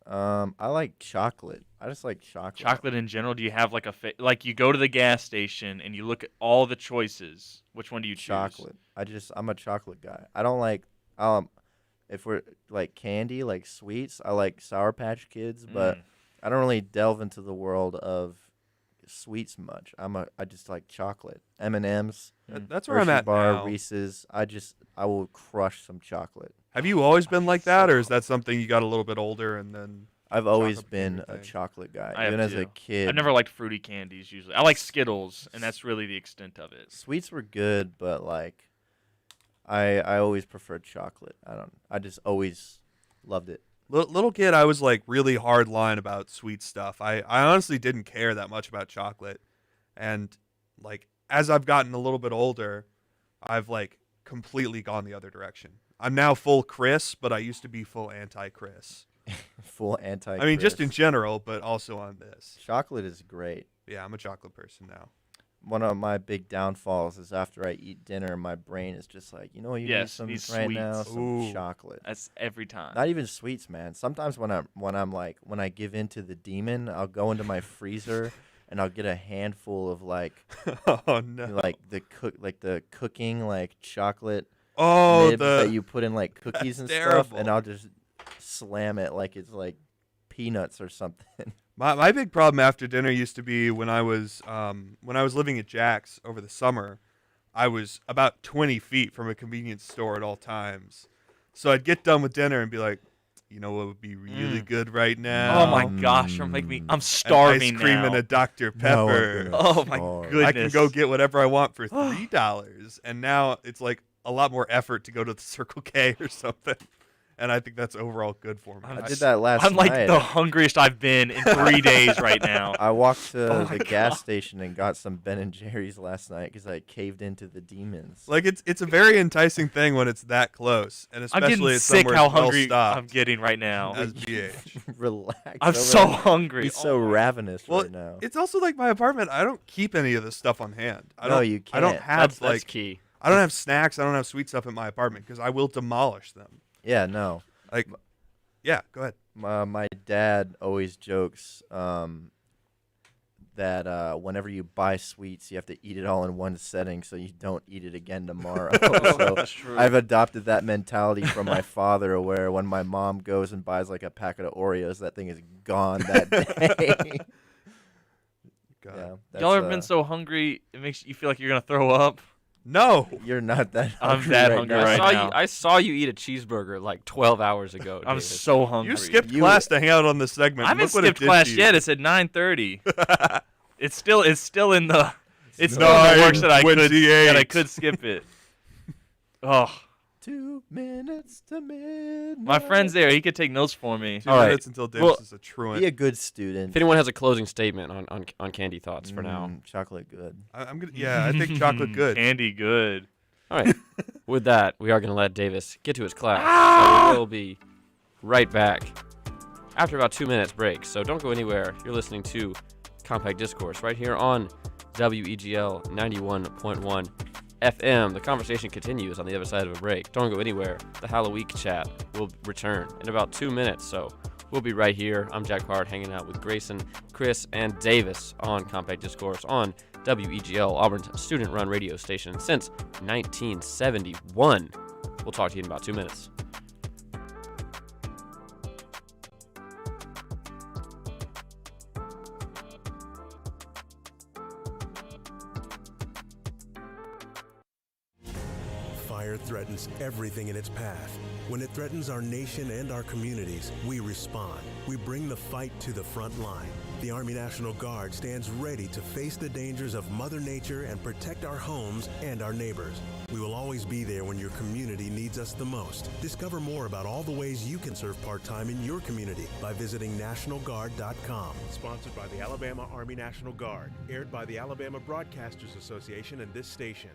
I like chocolate. I just like chocolate. Chocolate in general. Do you have like like you go to the gas station and you look at all the choices? Which one do you choose? Chocolate. I'm a chocolate guy. I don't like if we're like candy, like sweets. I like Sour Patch Kids, but I don't really delve into the world of sweets much. I just like chocolate. M&Ms. That's where I'm at bar, now. Reese's. I will crush some chocolate. Have you always been like that, or is that something you got a little bit older and then? I've always been a chocolate guy, even as a kid. I've never liked fruity candies. Usually, I like Skittles, and that's really the extent of it. Sweets were good, but like, I always preferred chocolate. I just always loved it. Little kid, I was like really hard line about sweet stuff. I honestly didn't care that much about chocolate, and like as I've gotten a little bit older, I've like completely gone the other direction. I'm now full Chris, but I used to be full anti-Chris. Full anti-Chris. I mean, just in general, but also on this. Chocolate is great. Yeah, I'm a chocolate person now. One of my big downfalls is after I eat dinner, my brain is just like, you know what, you need some right now, some chocolate. That's every time. Not even sweets, man. Sometimes when I give in to the demon, I'll go into my freezer and I'll get a handful of like, oh no, like the cooking like chocolate. Oh, nibs that you put in like cookies and terrible. stuff, and I'll just slam it like it's like peanuts or something. My big problem after dinner used to be when I was living at Jack's over the summer. I was about 20 feet from a convenience store at all times, so I'd get done with dinner and be like, you know what would be really good right now? Oh my gosh, I'm starving An ice cream now. and a Dr. Pepper. Oh my goodness. I can go get whatever I want for $3, and now it's like a lot more effort to go to the Circle K or something. And I think that's overall good for me. I did that last I'm like night. the hungriest I've been in 3 days right now. I walked to Oh the my gas God. station and got some Ben & Jerry's last night because I caved into the demons. Like it's a very enticing thing when it's that close, and I'm especially getting it's sick somewhere how it's well hungry stocked I'm getting right now. as BH. Relax. I'm over so there. hungry. He's so ravenous right now. It's also like my apartment. I don't keep any of this stuff on hand. No, you I don't can't. have That's key. I don't have snacks. I don't have sweet stuff in my apartment because I will demolish them. Yeah, no. Like, yeah, go ahead. My dad always jokes that whenever you buy sweets, you have to eat it all in one setting so you don't eat it again tomorrow. So That's true. I've adopted that mentality from my father, where when my mom goes and buys like a packet of Oreos, that thing is gone that day. Yeah, Y'all ever been so hungry it makes you feel like you're gonna throw up? No, you're not that. I'm hungry that right hungry now. right now. I saw you eat a cheeseburger like 12 hours ago. I'm Davis. so hungry. You skipped class to hang out on this segment. I haven't Look what it skipped did class to you. yet. It's at 9:30. It's still in the in the works that I could skip it. Oh, 2 minutes to midnight. my friend's there. He could take notes for me. 2 minutes until Davis is a truant. Be a good student. If anyone has a closing statement on candy thoughts for now. Chocolate good. I'm gonna. Yeah, I think chocolate good. Candy good. All right. With that, we are going to let Davis get to his class. So we'll be right back after about 2 minutes break. So don't go anywhere. You're listening to Compact Discourse right here on WEGL 91.1 FM. The conversation continues on the other side of a break. Don't go anywhere. The Halloween chat will return in about 2 minutes. So we'll be right here. I'm Jack Hart, hanging out with Grayson, Chris, and Davis on Compact Discourse on WEGL, Auburn's student-run radio station since 1971. We'll talk to you in about 2 minutes. Fire threatens everything in its path. When it threatens our nation and our communities, we respond. We bring the fight to the front line. The Army National Guard stands ready to face the dangers of Mother Nature and protect our homes and our neighbors. We will always be there when your community needs us the most. Discover more about all the ways you can serve part-time in your community by visiting nationalguard.com. Sponsored by the Alabama Army National Guard. Aired by the Alabama Broadcasters Association and this station.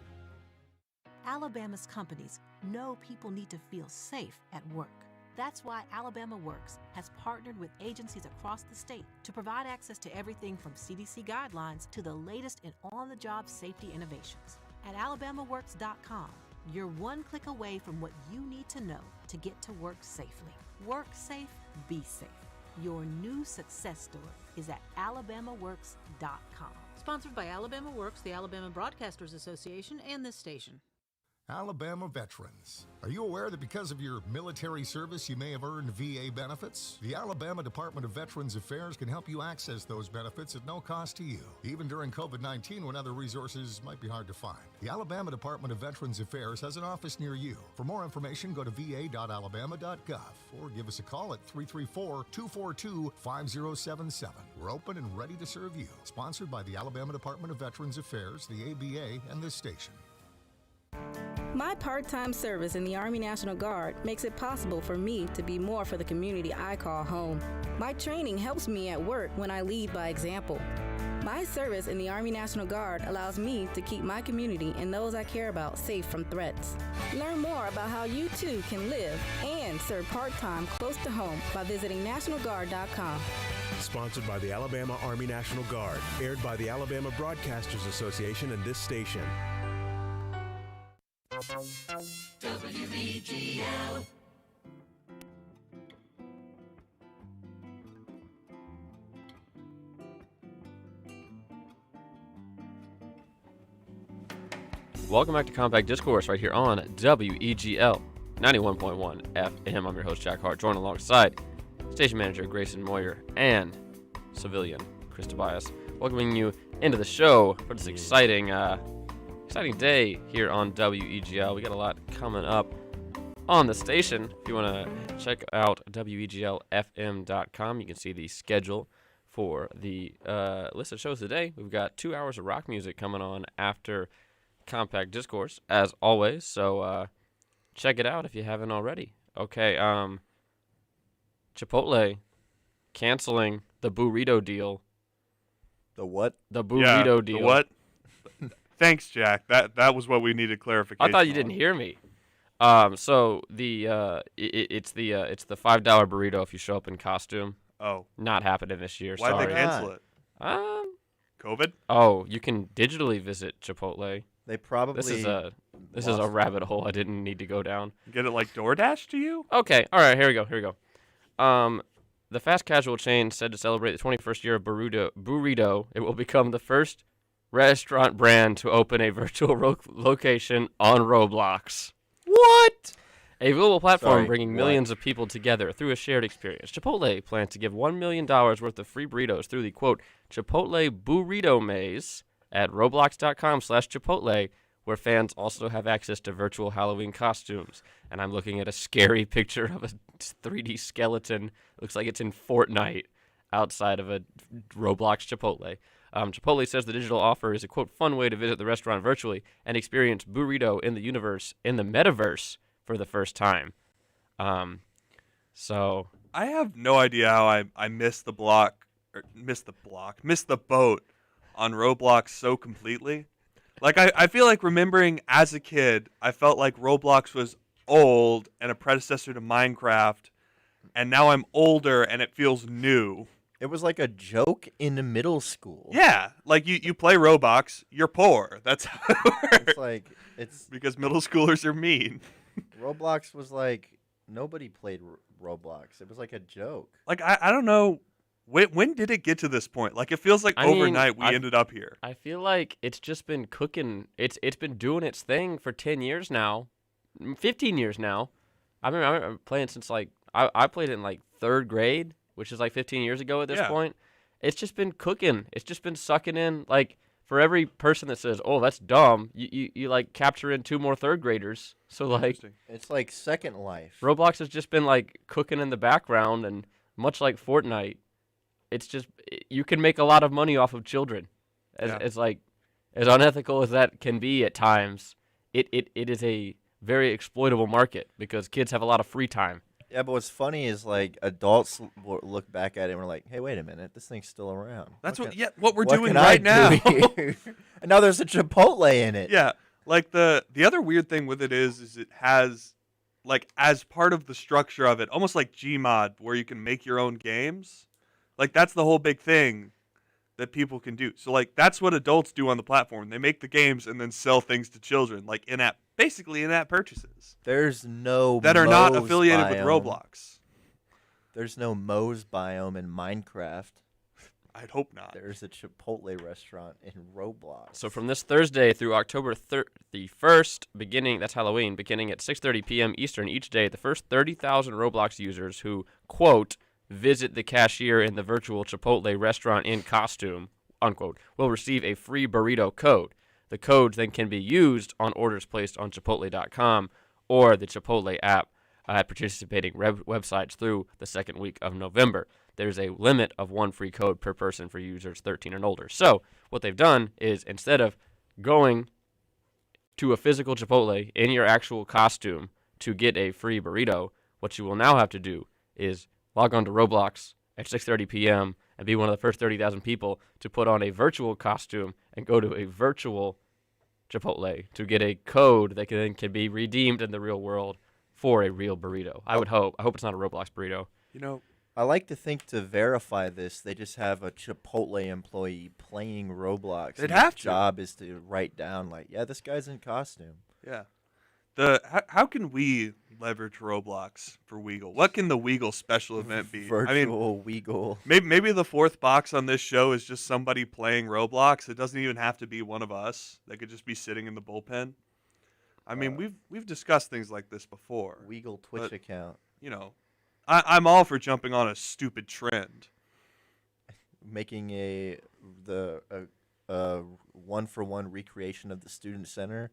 Alabama's companies know people need to feel safe at work. That's why Alabama Works has partnered with agencies across the state to provide access to everything from CDC guidelines to the latest in on-the-job safety innovations. At alabamaworks.com, you're one click away from what you need to know to get to work safely. Work safe, be safe. Your new success story is at alabamaworks.com. Sponsored by Alabama Works, the Alabama Broadcasters Association, and this station. Alabama veterans. Are you aware that because of your military service, you may have earned VA benefits? The Alabama Department of Veterans Affairs can help you access those benefits at no cost to you, even during COVID-19 when other resources might be hard to find. The Alabama Department of Veterans Affairs has an office near you. For more information, go to va.alabama.gov or give us a call at 334-242-5077. We're open and ready to serve you. Sponsored by the Alabama Department of Veterans Affairs, the ABA, and this station. My part-time service in the Army National Guard makes it possible for me to be more for the community I call home. My training helps me at work when I lead by example. My service in the Army National Guard allows me to keep my community and those I care about safe from threats. Learn more about how you too can live and serve part-time close to home by visiting nationalguard.com. Sponsored by the Alabama Army National Guard. Aired by the Alabama Broadcasters Association and this station. WEGL. Welcome back to Compact Discourse right here on WEGL 91.1 FM. I'm your host, Jack Hart, joined alongside Station Manager Grayson Moyer and Civilian Chris Tobias, welcoming you into the show for this exciting day here on WEGL. We got a lot coming up on the station. If you want to check out WEGLFM.com, you can see the schedule for the list of shows today. We've got 2 hours of rock music coming on after Compact Discourse, as always. So check it out if you haven't already. Okay, Chipotle canceling the burrito deal. The what? The burrito deal. The what? Thanks, Jack. That was what we needed clarification. I thought you didn't hear me. So the it's the $5 burrito if you show up in costume. Oh. Not happening this year. Why'd sorry. they cancel it? COVID? Oh, you can digitally visit Chipotle. They probably. This is a rabbit hole I didn't need to go down. Get it like DoorDash to you? Okay. All right. Here we go. The fast casual chain said to celebrate the 21st year of burrito, it will become the first restaurant brand to open a virtual location on Roblox. What? A global platform bringing millions of people together through a shared experience. Chipotle plans to give $1 million worth of free burritos through the, quote, Chipotle Burrito Maze at roblox.com/Chipotle, where fans also have access to virtual Halloween costumes. And I'm looking at a scary picture of a 3D skeleton. Looks like it's in Fortnite outside of a Roblox Chipotle. Chipotle says the digital offer is a, quote, fun way to visit the restaurant virtually and experience burrito in the metaverse for the first time. So I have no idea how I missed the boat on Roblox so completely. Like, I feel like remembering as a kid, I felt like Roblox was old and a predecessor to Minecraft, and now I'm older and it feels new. It was like a joke in middle school. Yeah, like you play Roblox, you're poor. That's how it works. It's because middle schoolers are mean. Roblox was like, nobody played Roblox. It was like a joke. Like, I don't know. When did it get to this point? Like, it feels like overnight we ended up here. I feel like it's just been cooking. It's been doing its thing for 10 years now, 15 years now. I remember playing since, like, I played it in, like, 3rd grade, which is, like, 15 years ago at this point. It's just been cooking. It's just been sucking in, like, for every person that says, oh, that's dumb, you like, capture in 2 more 3rd graders. So, like, it's like Second Life. Roblox has just been, like, cooking in the background, and much like Fortnite, it's just you can make a lot of money off of children. As like as unethical as that can be at times, it is a very exploitable market because kids have a lot of free time. Yeah, but what's funny is like adults look back at it and we're like, "Hey, wait a minute, this thing's still around." That's what we're doing can I right now. do? And now there's a Chipotle in it. Yeah, like the other weird thing with it is it has like as part of the structure of it, almost like Gmod, where you can make your own games. Like that's the whole big thing that people can do. So like that's what adults do on the platform. They make the games and then sell things to children, like basically in-app purchases. There's no that are not Moe's affiliated with biome. Roblox. There's no Moe's biome in Minecraft. I'd hope not. There's a Chipotle restaurant in Roblox. So from this Thursday through October 31st, that's Halloween, beginning at 6:30 p.m. Eastern each day, the first 30,000 Roblox users who, quote, visit the cashier in the virtual Chipotle restaurant in costume, unquote, will receive a free burrito code. The code then can be used on orders placed on Chipotle.com or the Chipotle app at participating websites through the second week of November. There's a limit of one free code per person for users 13 and older. So what they've done is instead of going to a physical Chipotle in your actual costume to get a free burrito, what you will now have to do is log on to Roblox at 6:30 p.m. and be one of the first 30,000 people to put on a virtual costume and go to a virtual Chipotle to get a code that can be redeemed in the real world for a real burrito. I hope it's not a Roblox burrito. You know, I like to think to verify this, they just have a Chipotle employee playing Roblox. They'd and have his to. job is to write down like, yeah, this guy's in costume. Yeah. How can we leverage Roblox for WEGL? What can the WEGL special event be? Virtual WEGL. Maybe the fourth box on this show is just somebody playing Roblox. It doesn't even have to be one of us. They could just be sitting in the bullpen. I mean, we've discussed things like this before. WEGL Twitch account. You know, I'm all for jumping on a stupid trend. Making a one-for-one recreation of the student center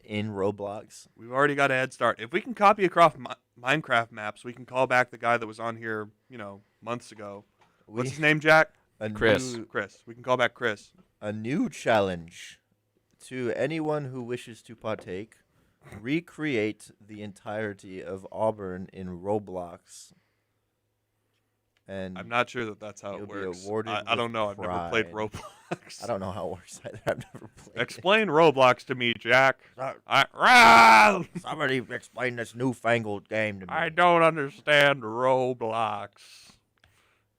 in Roblox. We've already got a head start. If we can copy across Minecraft maps, we can call back the guy that was on here, months ago. What's his name, Jack? Chris. Chris. We can call back Chris. A new challenge to anyone who wishes to partake. Recreate the entirety of Auburn in Roblox. And I'm not sure that's how it works. Be awarded I don't know. with I've never played Roblox. I don't know how it works either. I've never played Explain Roblox to me, Jack. Somebody explain this newfangled game to me. I don't understand Roblox.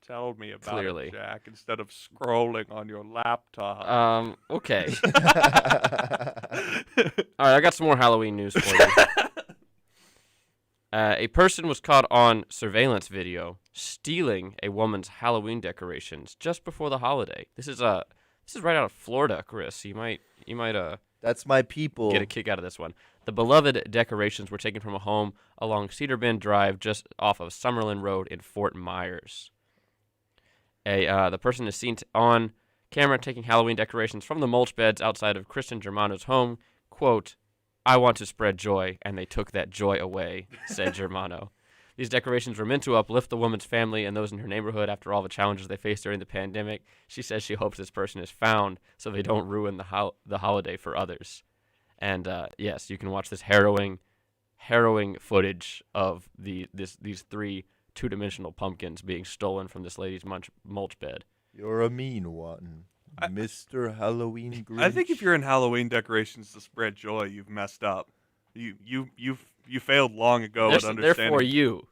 Tell me about Clearly. it, Jack, instead of scrolling on your laptop. Okay. All right, I got some more Halloween news for you. A person was caught on surveillance video stealing a woman's Halloween decorations just before the holiday. This is right out of Florida, Chris. You might That's my people. Get a kick out of this one. The beloved decorations were taken from a home along Cedar Bend Drive just off of Summerlin Road in Fort Myers. The person is seen on camera taking Halloween decorations from the mulch beds outside of Kristen Germano's home. Quote, "I want to spread joy, and they took that joy away," said Germano. These decorations were meant to uplift the woman's family and those in her neighborhood after all the challenges they faced during the pandemic. She says she hopes this person is found so they don't ruin the holiday for others. And yes, you can watch this harrowing footage of these three two-dimensional pumpkins being stolen from this lady's mulch bed. You're a mean one, Mr. Halloween Grinch. I think if you're in Halloween decorations to spread joy, you've messed up. You failed long ago at understanding. They're for you,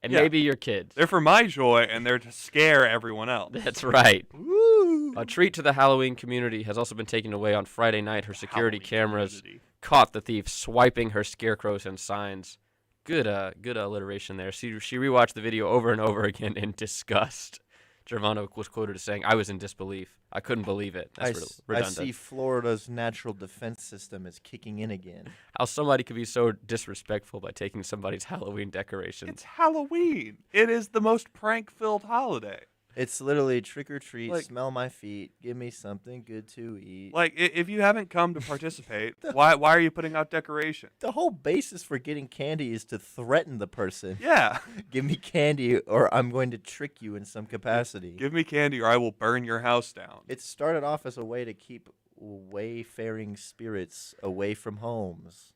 and maybe your kids. They're for my joy, and they're to scare everyone else. That's right. Woo! A treat to the Halloween community has also been taken away on Friday night. Her security cameras caught the thief swiping her scarecrows and signs. Good alliteration there. She rewatched the video over and over again in disgust. Germano was quoted as saying, "I was in disbelief. I couldn't believe it." That's redundant. I see Florida's natural defense system is kicking in again. How somebody could be so disrespectful by taking somebody's Halloween decorations. It's Halloween. It is the most prank-filled holiday. It's literally trick or treat, Like- smell my feet, give me something good to eat. Like, if you haven't come to participate, why are you putting out decoration? The whole basis for getting candy is to threaten the person. Yeah. Give me candy or I'm going to trick you in some capacity. Give me candy or I will burn your house down. It started off as a way to keep wayfaring spirits away from homes.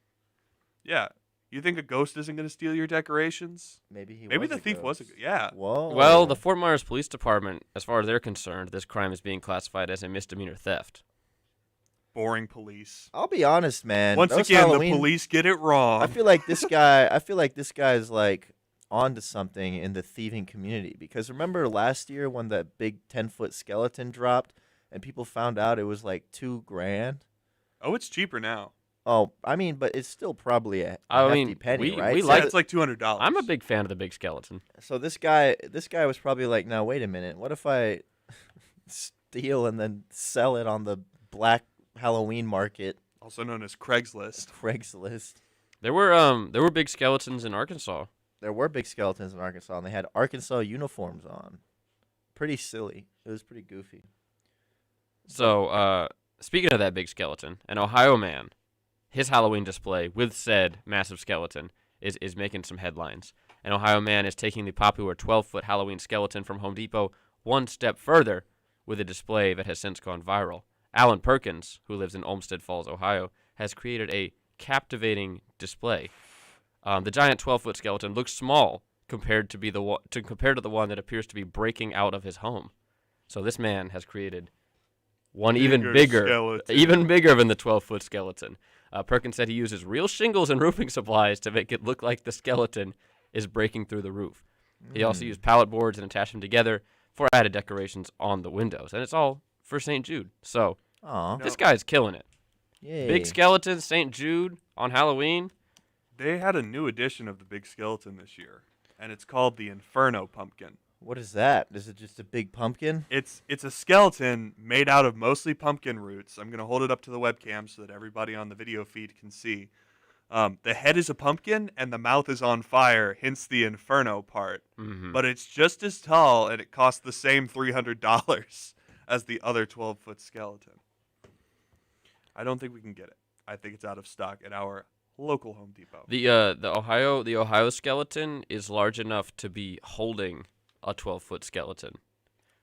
Yeah. You think a ghost isn't going to steal your decorations? Maybe the thief was a yeah. Whoa. Well, the Fort Myers Police Department, as far as they're concerned, this crime is being classified as a misdemeanor theft. Boring police. I'll be honest, man. Once those again, Halloween, the police get it wrong. I feel like this guy's like onto something in the thieving community, because remember last year when that big 10-foot skeleton dropped and people found out it was like $2,000? Oh, it's cheaper now. Oh, I mean, but it's still probably a I hefty mean, penny, we right? like it's like $200. I'm a big fan of the big skeleton. So this guy was probably like, now wait a minute, what if I steal and then sell it on the black Halloween market, Also known as Craigslist. Craigslist? There were big skeletons in Arkansas. There were big skeletons in Arkansas, and they had Arkansas uniforms on. Pretty silly. It was pretty goofy. So, speaking of that big skeleton, an Ohio man, his Halloween display with said massive skeleton is making some headlines. An Ohio man is taking the popular 12-foot Halloween skeleton from Home Depot one step further with a display that has since gone viral. Alan Perkins, who lives in Olmsted Falls, Ohio, has created a captivating display. The giant 12-foot skeleton looks small compared to the one that appears to be breaking out of his home. So this man has created one even bigger than the 12-foot skeleton. Perkins said he uses real shingles and roofing supplies to make it look like the skeleton is breaking through the roof. He also used pallet boards and attached them together for added decorations on the windows. And it's all for St. Jude. So this guy's killing it. Yay. Big skeleton, St. Jude on Halloween. They had a new edition of the big skeleton this year, and it's called the Inferno Pumpkin. What is that? Is it just a big pumpkin? It's a skeleton made out of mostly pumpkin roots. I'm going to hold it up to the webcam so that everybody on the video feed can see. The head is a pumpkin, and the mouth is on fire, hence the Inferno part. Mm-hmm. But it's just as tall, and it costs the same $300 as the other 12-foot skeleton. I don't think we can get it. I think it's out of stock at our local Home Depot. The Ohio skeleton is large enough to be holding a 12-foot skeleton.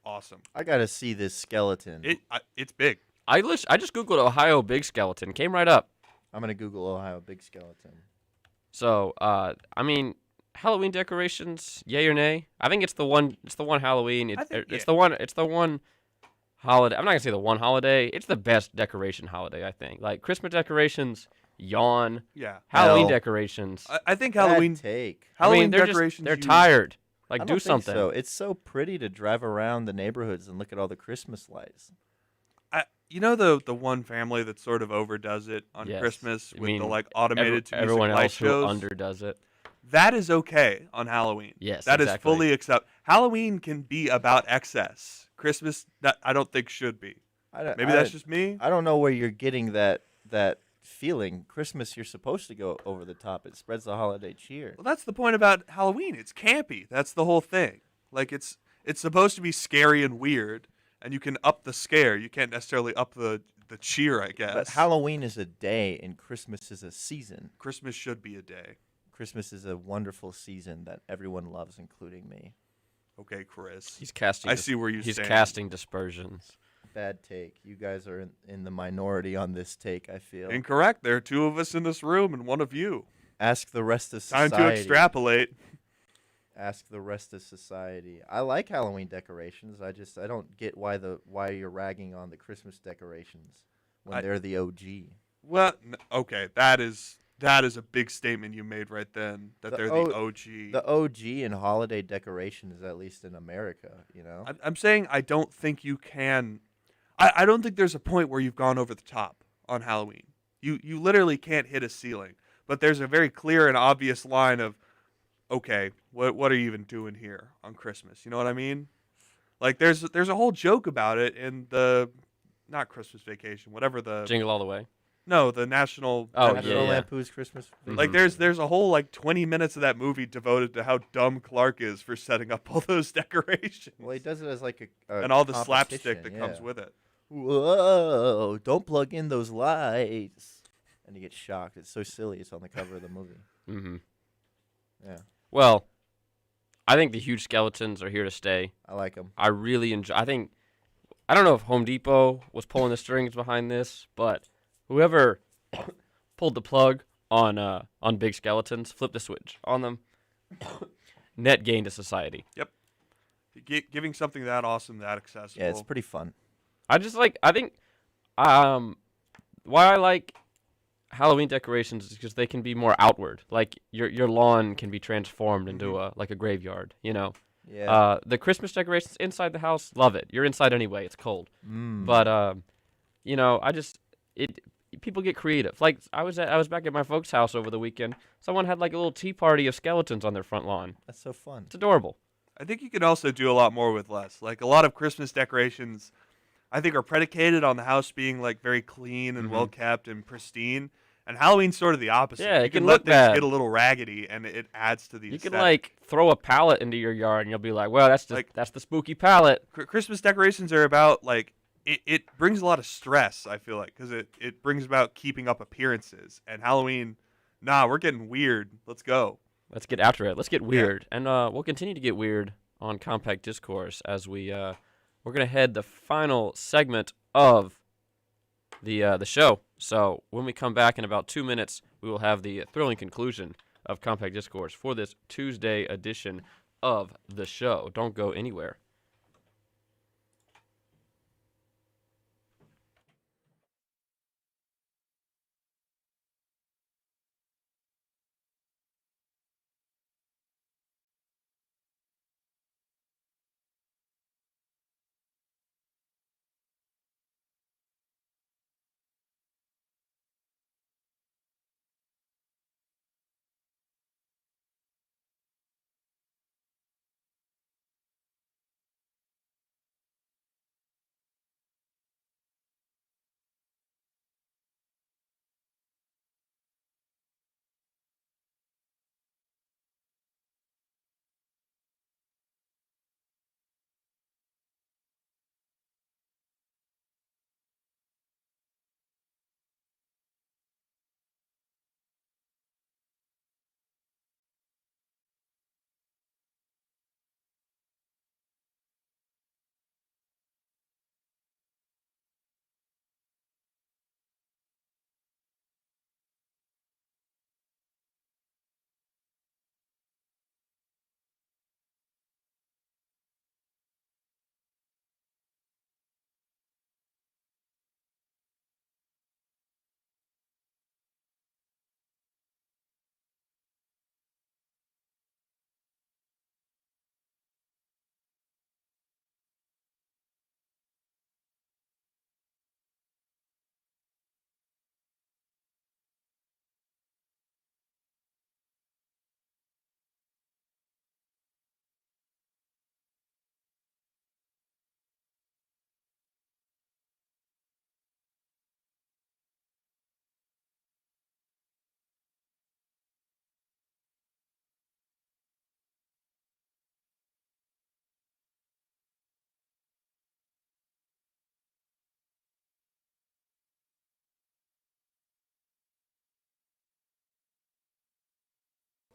Awesome. I gotta see this skeleton. It's big. I just googled Ohio big skeleton, came right up. I'm gonna Google Ohio big skeleton. So, I mean, Halloween decorations, yay or nay? I think it's the one. It's the one Halloween. It's the one. It's the one holiday. I'm not gonna say the one holiday. It's the best decoration holiday. I think. Like Christmas decorations, yawn. Yeah. Halloween decorations. I think Halloween. Take. Halloween they're decorations. they're tired. Like I do don't think something. So it's so pretty to drive around the neighborhoods and look at all the Christmas lights. You know the one family that sort of overdoes it on Yes. Christmas You with mean the like automated to music everyone light else shows? who underdoes it. That is okay on Halloween. Yes, that is exactly. fully accept. Halloween can be about excess. Christmas, that I don't think should be. Maybe that's just me. I don't know where you're getting that feeling. Christmas, you're supposed to go over the top. It spreads the holiday cheer. Well, that's the point about Halloween. It's campy. That's the whole thing. Like it's supposed to be scary and weird, and you can up the scare. You can't necessarily up the cheer, I guess. But Halloween is a day, and Christmas is a season. Christmas should be a day. Christmas is a wonderful season that everyone loves, including me. Okay, Chris. He's casting. I see where you He's stand. casting dispersions. Bad take. You guys are in the minority on this take, I feel. Incorrect. There are two of us in this room and one of you. Ask the rest of society. Time to extrapolate. Ask the rest of society. I like Halloween decorations. I don't get why you're ragging on the Christmas decorations when they're the OG. Well, okay, that is a big statement you made right then. That they're the OG. The OG in holiday decorations, at least in America, you know. I'm saying I don't think you can. I don't think there's a point where you've gone over the top on Halloween. You literally can't hit a ceiling. But there's a very clear and obvious line of, okay, what are you even doing here on Christmas? You know what I mean? Like there's a whole joke about it in the not Christmas Vacation, whatever the Jingle All the Way. No, the National. Oh, National yeah. Lampoon's Christmas. Like there's a whole like 20 minutes of that movie devoted to how dumb Clark is for setting up all those decorations. Well, he does it as like a and all the slapstick competition, that comes with it. Whoa! Don't plug in those lights, and he gets shocked. It's so silly. It's on the cover of the movie. Mm-hmm. Yeah. Well, I think the huge skeletons are here to stay. I like them. I really enjoy. I don't know if Home Depot was pulling the strings behind this, but whoever pulled the plug on big skeletons, flipped the switch on them, net gain to society. Yep. Giving something that awesome, that accessible. Yeah, it's pretty fun. I think why I like Halloween decorations is because they can be more outward. Like your lawn can be transformed into a graveyard, you know. Yeah. The Christmas decorations inside the house, love it. You're inside anyway, it's cold. But you know, people get creative. Like I was back at my folks' house over the weekend. Someone had like a little tea party of skeletons on their front lawn. That's so fun. It's adorable. I think you can also do a lot more with less. Like a lot of Christmas decorations, I think are predicated on the house being like very clean and well kept and pristine. And Halloween's sort of the opposite. Yeah, you it can let look things bad. get a little raggedy, and it adds to the. You aesthetic. can like throw a pallet into your yard, and you'll be like, "Well, that's the spooky pallet." Christmas decorations are about like it brings a lot of stress. I feel like because it brings about keeping up appearances. And Halloween, we're getting weird. Let's go. Let's get after it. Let's get weird, and we'll continue to get weird on Compact Discourse as we're gonna head the final segment of the show. So when we come back in about 2 minutes, we will have the thrilling conclusion of Compact Discourse for this Tuesday edition of the show. Don't go anywhere.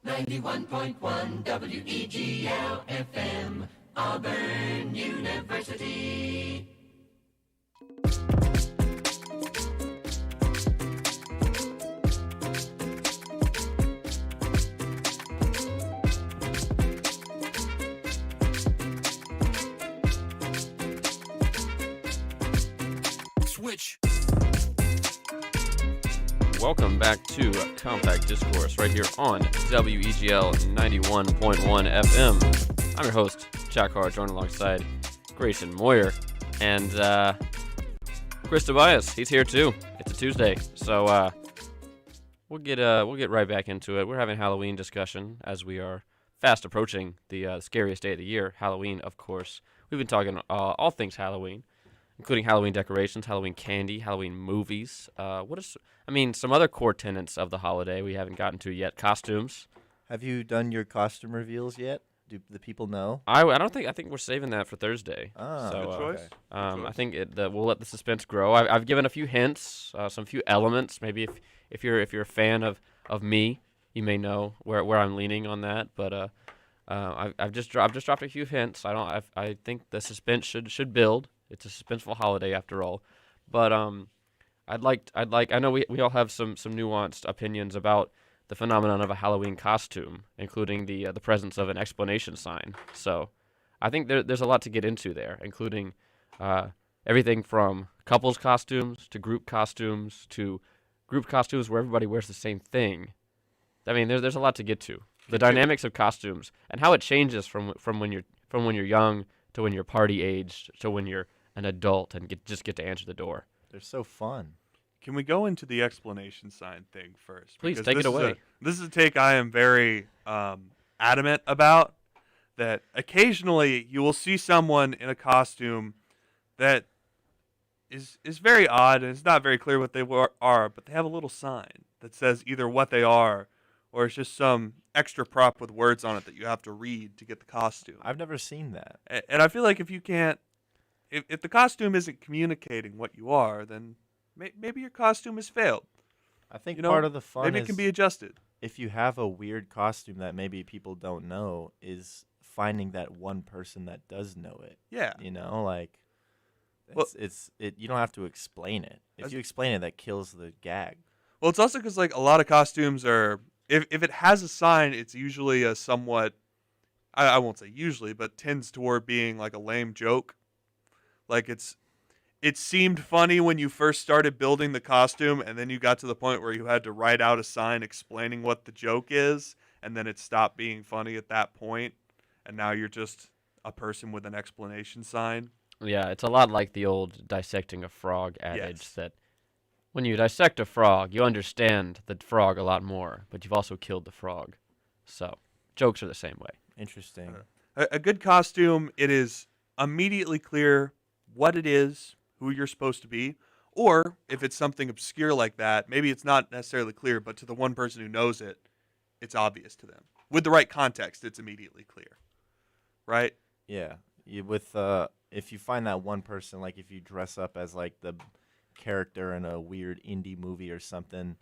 WEGL FM, Auburn University. Switch. Welcome back to Compact Discourse right here on WEGL 91.1 FM. I'm your host, Jack Hart, joined alongside Grayson Moyer and Chris Tobias. He's here too. It's a Tuesday, so we'll get right back into it. We're having a Halloween discussion as we are fast approaching the scariest day of the year, Halloween, of course. We've been talking all things Halloween, including Halloween decorations, Halloween candy, Halloween movies. Some other core tenets of the holiday we haven't gotten to yet. Costumes. Have you done your costume reveals yet? Do the people know? I think we're saving that for Thursday. Ah, so, good choice. I think we'll let the suspense grow. I've given a few hints, some few elements. Maybe if you're a fan of me, you may know where I'm leaning on that. But I've just dropped a few hints. I think the suspense should build. It's a suspenseful holiday after all. But I know we all have some nuanced opinions about the phenomenon of a Halloween costume, including the presence of an explanation sign. So I think there's a lot to get into there, including everything from couples costumes to group costumes where everybody wears the same thing. I mean, there's a lot to get to. The dynamics of costumes and how it changes from when you're young to when you're party aged to when you're an adult and get to answer the door. They're so fun. Can we go into the explanation sign thing first? Please, Because take it away. This is a take I am very adamant about, that occasionally you will see someone in a costume that is very odd, and it's not very clear what they are, but they have a little sign that says either what they are or it's just some extra prop with words on it that you have to read to get the costume. I've never seen that. And I feel like if the costume isn't communicating what you are, then maybe your costume has failed. I think part of the fun maybe is it can be adjusted. If you have a weird costume that maybe people don't know, is finding that one person that does know it. Yeah. You know, like you don't have to explain it. If you explain it, that kills the gag. Well, it's also because like a lot of costumes are, if it has a sign, it's usually a somewhat, I won't say usually, but tends toward being like a lame joke. Like it seemed funny when you first started building the costume, and then you got to the point where you had to write out a sign explaining what the joke is, and then it stopped being funny at that point, and now you're just a person with an explanation sign. Yeah, it's a lot like the old dissecting a frog adage that when you dissect a frog, you understand the frog a lot more, but you've also killed the frog. So, jokes are the same way. Interesting. A good costume, it is immediately clear what it is, who you're supposed to be, or if it's something obscure like that, maybe it's not necessarily clear, but to the one person who knows it, it's obvious to them. With the right context, it's immediately clear. Right? Yeah. If you find that one person, like if you dress up as like the character in a weird indie movie or something,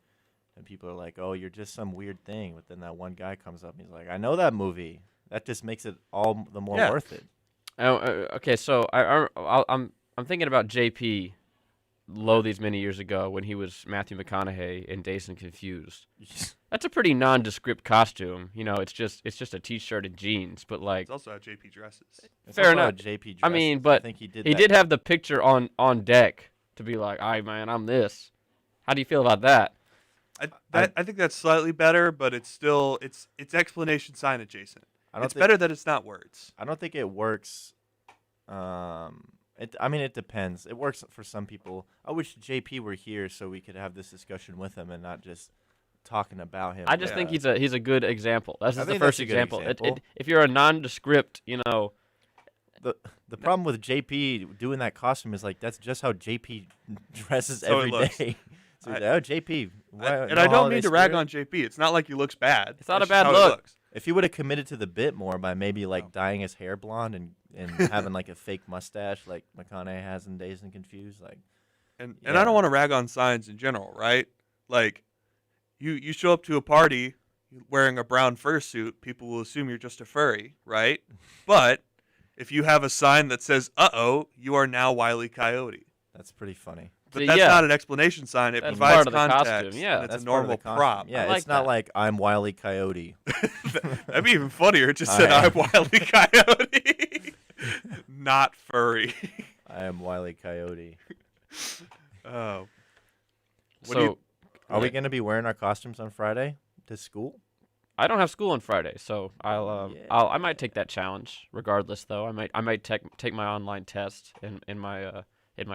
and people are like, "Oh, you're just some weird thing," but then that one guy comes up and he's like, "I know that movie." That just makes it all the more worth it. Okay, so I'm thinking about JP Low these many years ago when he was Matthew McConaughey in Dazed and Confused. That's a pretty nondescript costume. You know, it's just a T-shirt and jeans, but like it's also how JP dresses. Fair enough. JP dresses. I mean, but I think he did have the picture on deck to be like, "All right, man, I'm this." How do you feel about that? I think that's slightly better, but it's still it's explanation sign adjacent. It's better that it's not words. I don't think it works. It depends. It works for some people. I wish JP were here so we could have this discussion with him and not just talking about him. I just think he's a good example. That's the first example. example. If you're a nondescript, you know. The problem with JP doing that costume is like that's just how JP dresses So every day. So he's like, "Oh, JP." And I don't mean to rag on JP. It's not like he looks bad. It's not a That's just bad how he look. looks. If he would have committed to the bit more by maybe like dyeing his hair blonde and having like a fake mustache like McConaughey has in Dazed and Confused, like. And I don't want to rag on signs in general, right? Like, you show up to a party wearing a brown fursuit, people will assume you're just a furry, right? But if you have a sign that says, "Uh-oh, you are now Wile E. Coyote." That's pretty funny. But that's not an explanation sign. It That's provides part of the context. costume, yeah. And it's That's a part of normal the costume. prop. Yeah, I it's not that. like I'm Wile E. Coyote. That'd be even funnier. It just said, "I'm Wile E. Coyote." Not furry. I am Wile E. Coyote. Oh. Are we going to be wearing our costumes on Friday to school? I don't have school on Friday, so I might take that challenge. Regardless, though, I might take my online test in my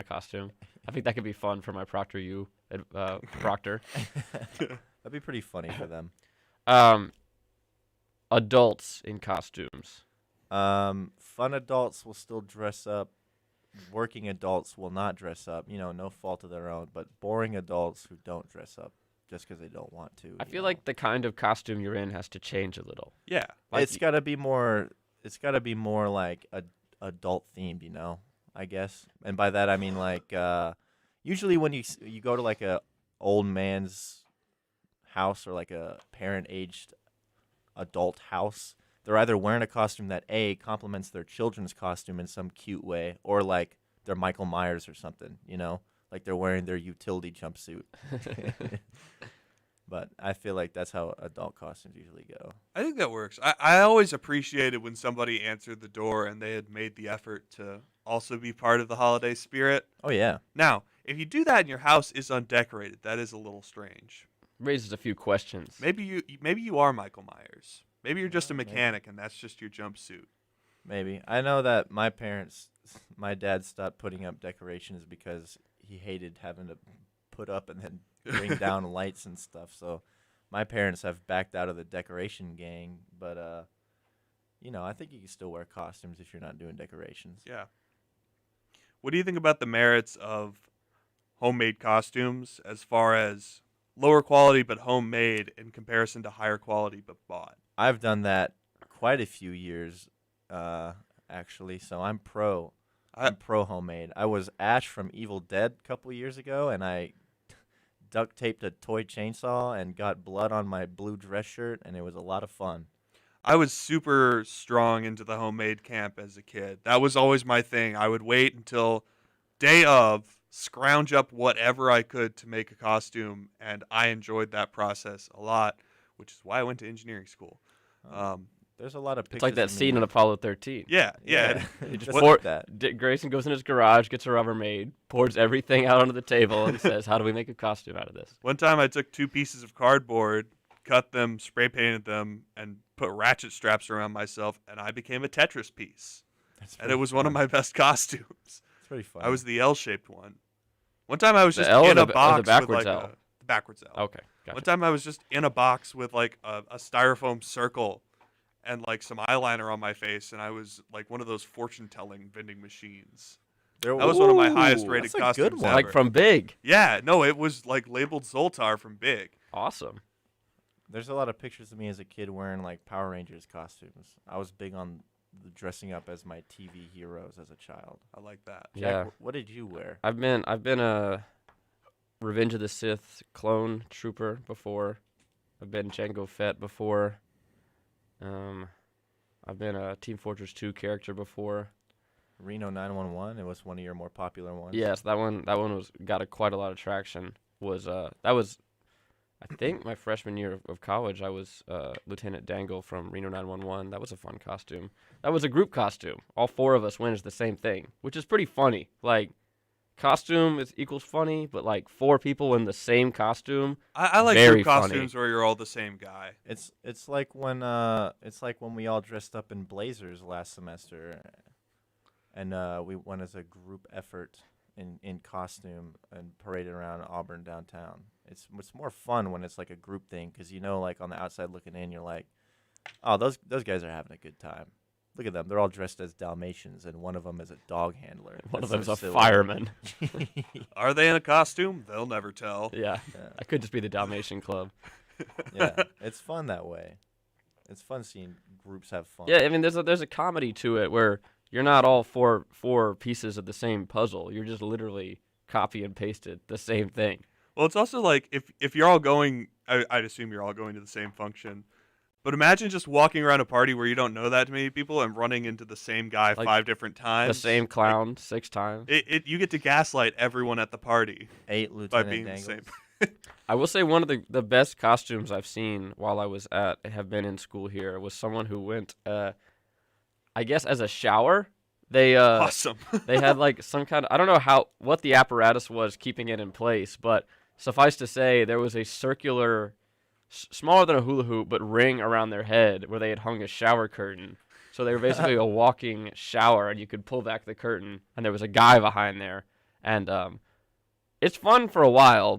costume. I think that could be fun for my proctor. That'd be pretty funny for them. Adults in costumes. Fun adults will still dress up working adults will not dress up, no fault of their own, but boring adults who don't dress up just because they don't want to. I feel like the kind of costume you're in has to change a little. Yeah. Like it's got to be more like adult themed, I guess. And by that I mean like usually when you go to like a old man's house or like a parent-aged adult house, they're either wearing a costume that A, complements their children's costume in some cute way, or like they're Michael Myers or something, like they're wearing their utility jumpsuit. But I feel like that's how adult costumes usually go. I think that works. I always appreciated when somebody answered the door and they had made the effort to also be part of the holiday spirit. Oh, yeah. Now, if you do that and your house is undecorated, that is a little strange. Raises a few questions. Maybe you are Michael Myers. Maybe you're just a mechanic and that's just your jumpsuit. Maybe. I know that my dad stopped putting up decorations because he hated having to put up and then bring down lights and stuff. So my parents have backed out of the decoration gang. But, I think you can still wear costumes if you're not doing decorations. Yeah. What do you think about the merits of homemade costumes as far as lower quality but homemade in comparison to higher quality but bought? I've done that quite a few years, actually. So I'm pro homemade. I was Ash from Evil Dead a couple years ago, and I duct taped a toy chainsaw and got blood on my blue dress shirt, and it was a lot of fun. I was super strong into the homemade camp as a kid. That was always my thing. I would wait until day of, scrounge up whatever I could to make a costume, and I enjoyed that process a lot, which is why I went to engineering school. There's a lot of pictures. It's like that scene in Apollo 13. Yeah. Just like that. Grayson goes in his garage, gets a Rubbermaid, pours everything out onto the table, and says, "How do we make a costume out of this?" One time I took 2 pieces of cardboard, cut them, spray painted them, and put ratchet straps around myself, and I became a Tetris piece. And it was one of my best costumes. It's pretty fun. I was the L-shaped one. One time I was just L in or a the box backwards with like L? the backwards L. Okay, gotcha. One time I was just in a box with like a styrofoam circle and like some eyeliner on my face, and I was like one of those fortune-telling vending machines. That was one of my highest rated that's a costumes good one. ever. Like from Big. Yeah, no, it was like labeled Zoltar from Big. Awesome. There's a lot of pictures of me as a kid wearing like Power Rangers costumes. I was big on the dressing up as my TV heroes as a child. I like that. Jack, Yeah. What did you wear? I've been a Revenge of the Sith clone trooper before. I've been Jango Fett before. I've been a Team Fortress 2 character before. Reno 911. It was one of your more popular ones. Yes, that one got quite a lot of traction. That was I think my freshman year of college. I was Lieutenant Dangle from Reno 911. That was a fun costume. That was a group costume. All 4 of us win as the same thing, which is pretty funny. Like, costume equals funny, but like 4 people in the same costume. I like very group costumes funny. where you're all the same guy. It's like when we all dressed up in blazers last semester, and we went as a group effort in costume and paraded around Auburn downtown. It's more fun when it's like a group thing, because like on the outside looking in, you're like, oh, those guys are having a good time. Look at them. They're all dressed as Dalmatians, and one of them is a dog handler. One of That's them's so a silly. fireman. Are they in a costume? They'll never tell. Yeah. I could just be the Dalmatian Club. Yeah, it's fun that way. It's fun seeing groups have fun. Yeah, I mean, there's a comedy to it where you're not all four pieces of the same puzzle. You're just literally copy and pasted the same thing. Well, it's also like if you're all going, I'd assume you're all going to the same function. But imagine just walking around a party where you don't know that many people and running into the same guy Like 5 different times. The same clown 6 times. You get to gaslight everyone at the party. 8 by Lieutenant being Dangles. the same. I will say one of the best costumes I've seen while I was have been in school here was someone who went, I guess, as a shower. They Awesome. They had like some kind of, I don't know what the apparatus was keeping it in place, but suffice to say there was a circular, smaller than a hula hoop, but ring around their head where they had hung a shower curtain. So they were basically a walking shower, and you could pull back the curtain, and there was a guy behind there, and it's fun for a while.